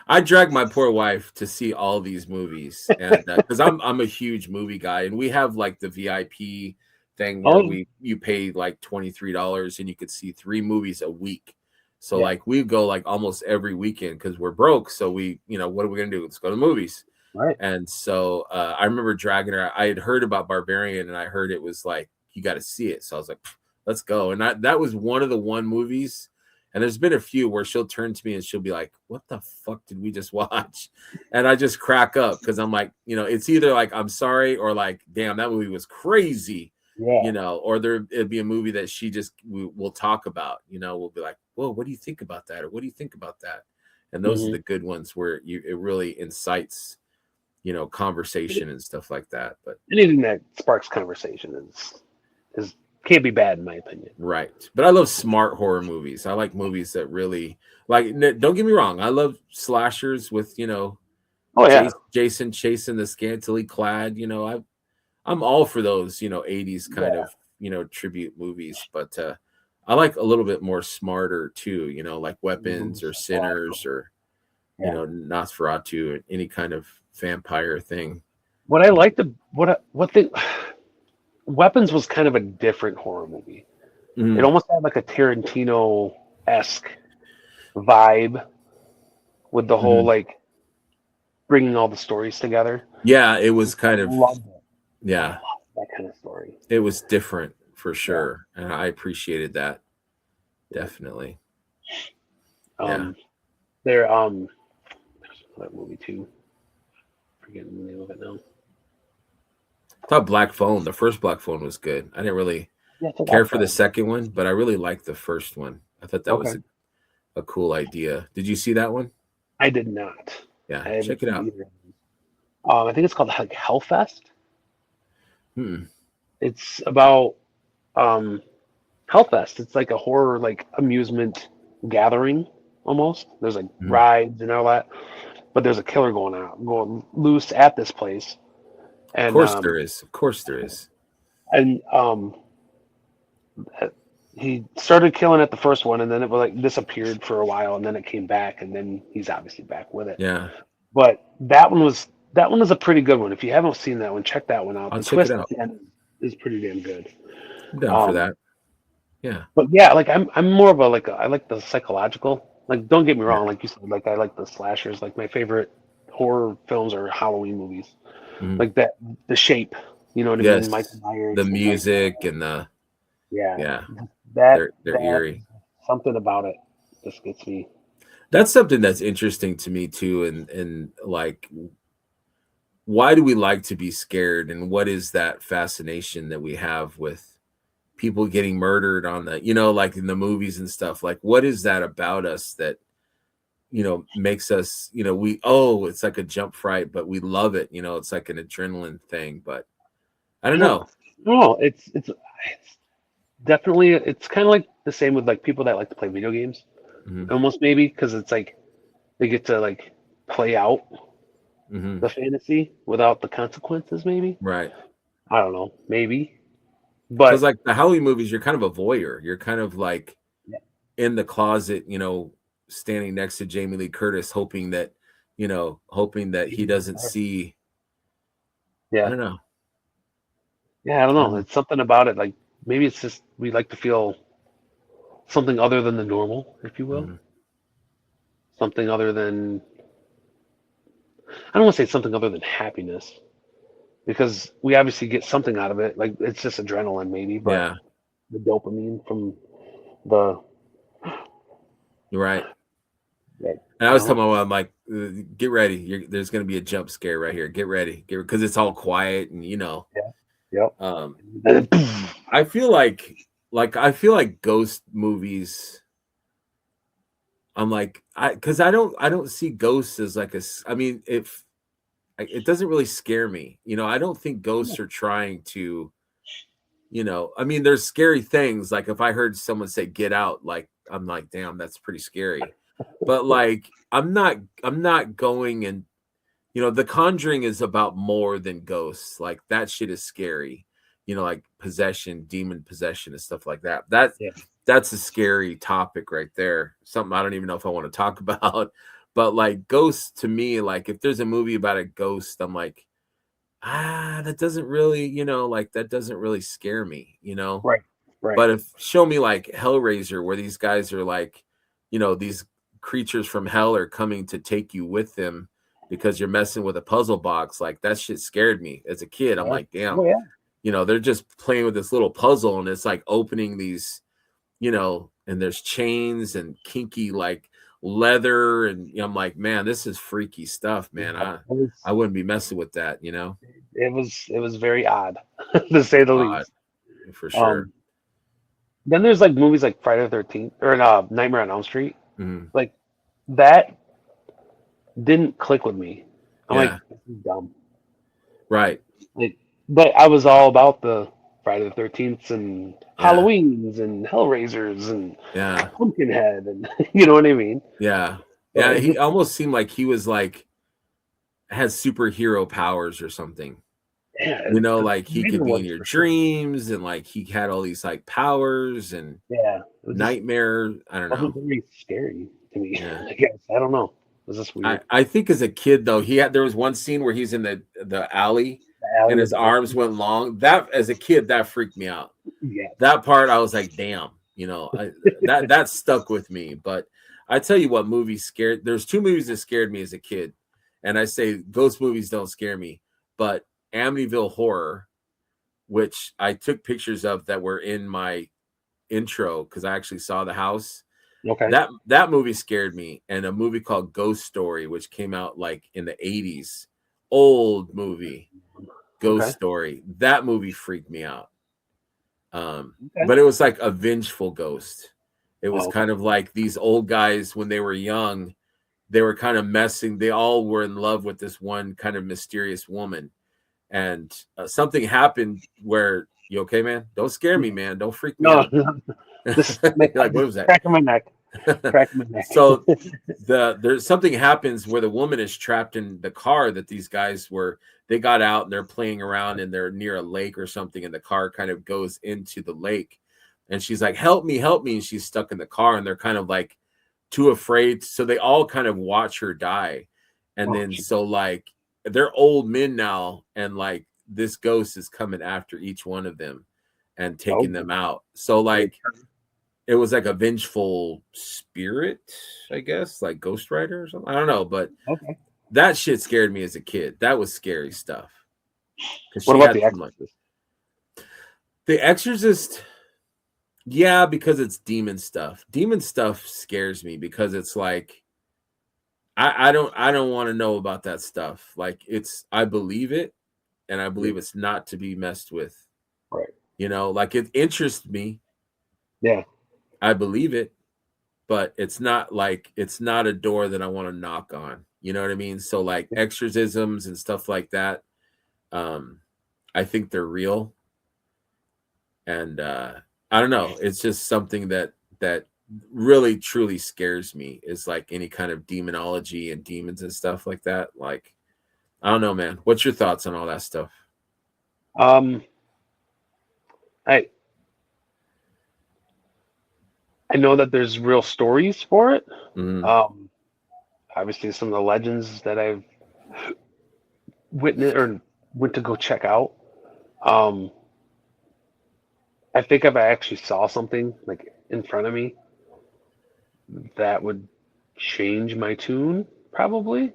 I drag my poor wife to see all these movies, and because I'm a huge movie guy, and we have like the VIP thing where Oh you pay like $23 and you could see 3 movies a week. So yeah, like we go like almost every weekend because we're broke. So we, what are we gonna do? Let's go to the movies. right. And so I remember dragging her. I had heard about Barbarian, and I heard it was like you got to see it. So I was like, let's go. And that was one of the movies. And there's been a few where she'll turn to me and she'll be like, "What the fuck did we just watch?" And I just crack up because I'm like, it's either like I'm sorry or like, damn, that movie was crazy, Yeah. or it'd be a movie that we'll talk about. We'll be like, "Whoa, what do you think about that?" Or "What do you think about that?" And those are Hmm. the good ones where it really incites conversation and stuff like that. But Anything that sparks conversation is can't be bad in my opinion. right. But I love smart horror movies. I like movies that really like, don't get me wrong. I love slashers with, Oh yeah, Jason chasing the scantily clad, I'm all for those, 80s kind yeah. of, tribute movies, but I like a little bit more smarter too, like Mhm. Weapons or Sinners or, Yeah. Nosferatu or any kind of vampire thing. What I liked, what the Weapons was kind of a different horror movie. It Mhm. almost had like a Tarantino esque vibe with the whole Mhm. like bringing all the stories together. Yeah, it was I kind of, loved it. I yeah, love that kind of story. it was different for Yeah. sure. And I appreciated that. Definitely. Yeah. Um, there there's that movie too. Forgetting the name of it now. I thought Black Phone, the first Black Phone was good. I didn't really Yeah, it's a care Black for the Phone. second one, but I really liked the first one. I thought that was Okay. a cool idea. Did you see that one? I did not. Yeah, I haven't check it seen out. either. I think it's called like Hellfest. Hmm. It's about um Hellfest. It's like a horror like amusement gathering almost. There's like Mhm. rides and all that, but there's a killer going loose at this place, Of and course there is. Of course there is. and he started killing at the first one, and then it was like disappeared for a while, and then it came back, and then he's obviously back with it. Yeah, But that one was a pretty good one. If you haven't seen that one, check that one out. I'll The check it twist at out. the end is pretty damn good. I'm down for Um, that. Yeah, but yeah, like I'm more of a I like the psychological. Like don't get me yeah. wrong, like you said, like I like the slashers. Like my favorite horror films are Halloween movies. Mhm. Like that, the Shape. You know what I mean? Michael Yes, the Myers, the Nightmare. music and the Yeah, yeah, they're that eerie. something about it just gets me. That's something that's interesting to me too, and like, why do we like to be scared, and what is that fascination that we have with people getting murdered on the, like in the movies and stuff? Like, what is that about us that makes us, it's like a jump fright, but we love it. It's like an adrenaline thing, but I I don't don't know. know. It's definitely it's kind of like the same with like people that like to play video games, Hmm. almost maybe because it's like they get to like play out Hmm. the fantasy without the consequences. Maybe Right. I don't know. Maybe, Because but like the Halloween movies, you're kind of a voyeur. You're kind of like yeah, in the closet, standing next to Jamie Lee Curtis, hoping that he doesn't see. I yeah, don't know. yeah. I don't I know. don't know. It's something about it. Like maybe it's just we like to feel something other than the normal, if you will. Mhm. Something other than I don't want to say something other than happiness because we obviously get something out of it. Like it's just adrenaline, maybe, but Yeah, the dopamine from the you're right. that And I I was don't telling know. my mom, like, get ready. There's going to be a jump scare right here. Get ready. Because it's all quiet and, Yeah. Yep. um, And then, I feel like ghost movies. I'm like, because I don't see ghosts as like I mean, if it doesn't really scare me, I don't think ghosts are trying to, I mean, there's scary things. Like if I heard someone say "get out," like I'm like, damn, that's pretty scary. But like, I'm not going and The Conjuring is about more than ghosts. Like that shit is scary. Like possession, demon possession, and stuff like that. yeah. That's a scary topic right there. Something I don't even know if I want to talk about. But like ghosts to me, like if there's a movie about a ghost, I'm like, that doesn't really, like that doesn't really scare me. Right. Right. But if show me like Hellraiser, where these guys are like, these creatures from hell are coming to take you with them because you're messing with a puzzle box, like that shit scared me as a kid. I'm Yeah. like, damn, Oh yeah. they're just playing with this little puzzle and it's like opening these, and there's chains and kinky like leather, and I'm like, man, this is freaky stuff, man. Yeah. I wouldn't be messing with that, It was very odd to say the odd least. for sure. Um, then there's like movies like Friday the 13th or Nightmare on Elm Street. Mhm. Like that didn't click with me. I'm like, Yeah, this is dumb. right. Like, but I was all about the Friday the 13th and Yeah, Halloweens and Hellraisers and yeah. Pumpkinhead and you know what I mean. Yeah. So Yeah, it he just almost seemed like he was like has superhero powers or something. yeah, the Like he later could be in ones your for sure. dreams and like he had all these like powers and Yeah, it was just nightmare. I don't wasn't know. very scary to me. Yeah. I guess I don't know. It was just I, weird. I think as a kid though, there was one scene where he's in the alley The alley and with his the arms orphans. went long. That as a kid, that freaked me out. Yeah, That part I was like, damn, that stuck with me. But I tell you what, movies scared. There's two movies that scared me as a kid, and I say ghost movies don't scare me, but Amityville Horror, which I took pictures of that were in my intro because I actually saw the house. okay. That movie scared me, and a movie called Ghost Story, which came out like in the 80s, old movie, Ghost Okay. Story. That movie freaked me out. Okay. But it was like a vengeful ghost. It was Oh, okay. kind of like these old guys when they were young, they were kind of messing. They all were in love with this one kind of mysterious woman, and something happened where you okay, man? Don't scare me, man. Don't freak me No, out. this You're I'm like, what just was that? cracking my neck. Cracking my neck. So there's something happens where the woman is trapped in the car that these guys were. They got out and they're playing around and they're near a lake or something, and the car kind of goes into the lake. and she's like, help me, and she's stuck in the car, and they're kind of like too afraid, so they all kind of watch her die. And then so like they're old men now, and like this ghost is coming after each one of them and taking them out. So like it was like a vengeful spirit, I guess, like Ghost Rider or something. I don't know, but that shit scared me as a kid. That was scary stuff. What about The Exorcist? The Exorcist, yeah, because it's demon stuff. Demon stuff scares me because it's like I don't want to know about that stuff. Like I believe it, and I believe it's not to be messed with. Right. You know, like it interests me. Yeah. I believe it, but it's not a door that I want to knock on. You know what I mean? So like exorcisms and stuff like that, I think they're real. And I don't know. It's just something that really truly scares me, is like any kind of demonology and demons and stuff like that. Like, I don't know, man. What's your thoughts on all that stuff? I know that there's real stories for it. Mm-hmm. Obviously, some of the legends that I've witnessed or went to go check out. I think if I actually saw something like in front of me, that would change my tune, probably.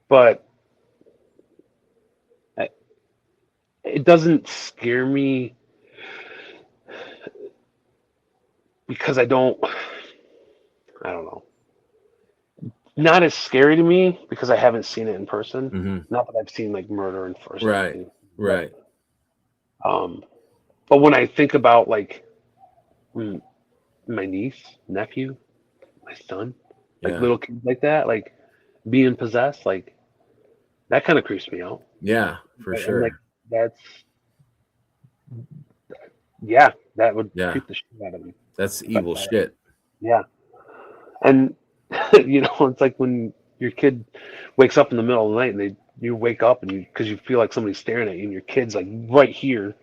But it doesn't scare me because I don't know. Not as scary to me because I haven't seen it in person. Mm-hmm. Not that I've seen like murder in person. Right. Right. But when I think about like my niece, nephew, my son, like little kids like that, like being possessed, like that kind of creeps me out. Yeah, for sure. Like that would creep the shit out of me. That's evil shit. Yeah. And you know, it's like when your kid wakes up in the middle of the night and you wake up and because you feel like somebody's staring at you, and your kid's like right here,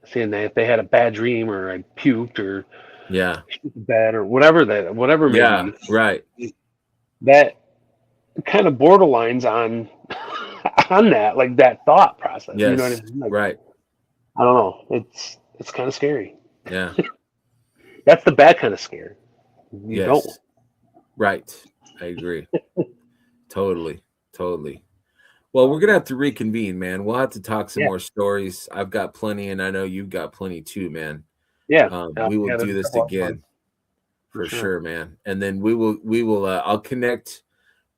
saying that if they had a bad dream or I puked or bad or whatever maybe. Right. That kind of borderlines on that, like that thought process. Yes. You know what I mean? Like, right. I don't know. It's kind of scary. Yeah. That's the bad kind of scare. You don't. Right. I agree. Totally. Well, we're gonna have to reconvene, man. We'll have to talk some more stories. I've got plenty, and I know you've got plenty too, man. Yeah. We will do this again for sure, man. And then we will. I'll connect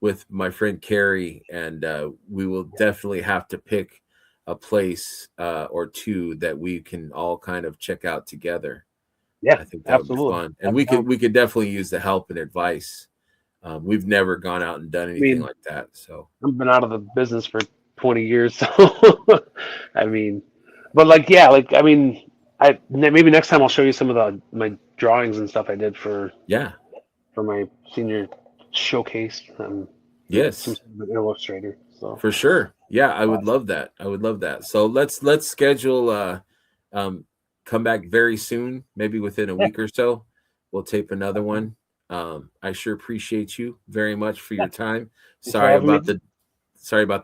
with my friend Carrie, and we will definitely have to pick a place or two that we can all kind of check out together. Yeah, I think that would be fun, and we could definitely use the help and advice. We've never gone out and done anything like that. So I've been out of the business for 20 years. So I mean, but like, yeah, like, I mean, maybe next time I'll show you some of my drawings and stuff I did for my senior showcase. Yes, some illustrator. So for sure. Yeah, I would love that. So let's schedule come back very soon, maybe within a week or so. We'll tape another one. I sure appreciate you very much for your time. Sorry about the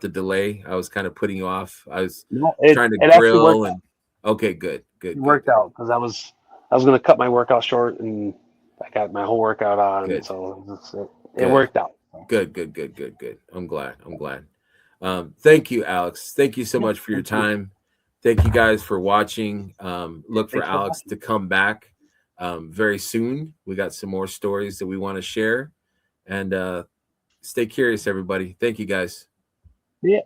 delay. I was kind of putting you off. I was trying to grill and okay, good. It worked out because I was going to cut my workout short and I got my whole workout on. So it worked out. Good. I'm glad. Thank you, Alex. Thank you so much for your time. Thank you guys for watching. Look for Alex to come back very soon. We got some more stories that we want to share, and stay curious, everybody. Thank you, guys. Yeah.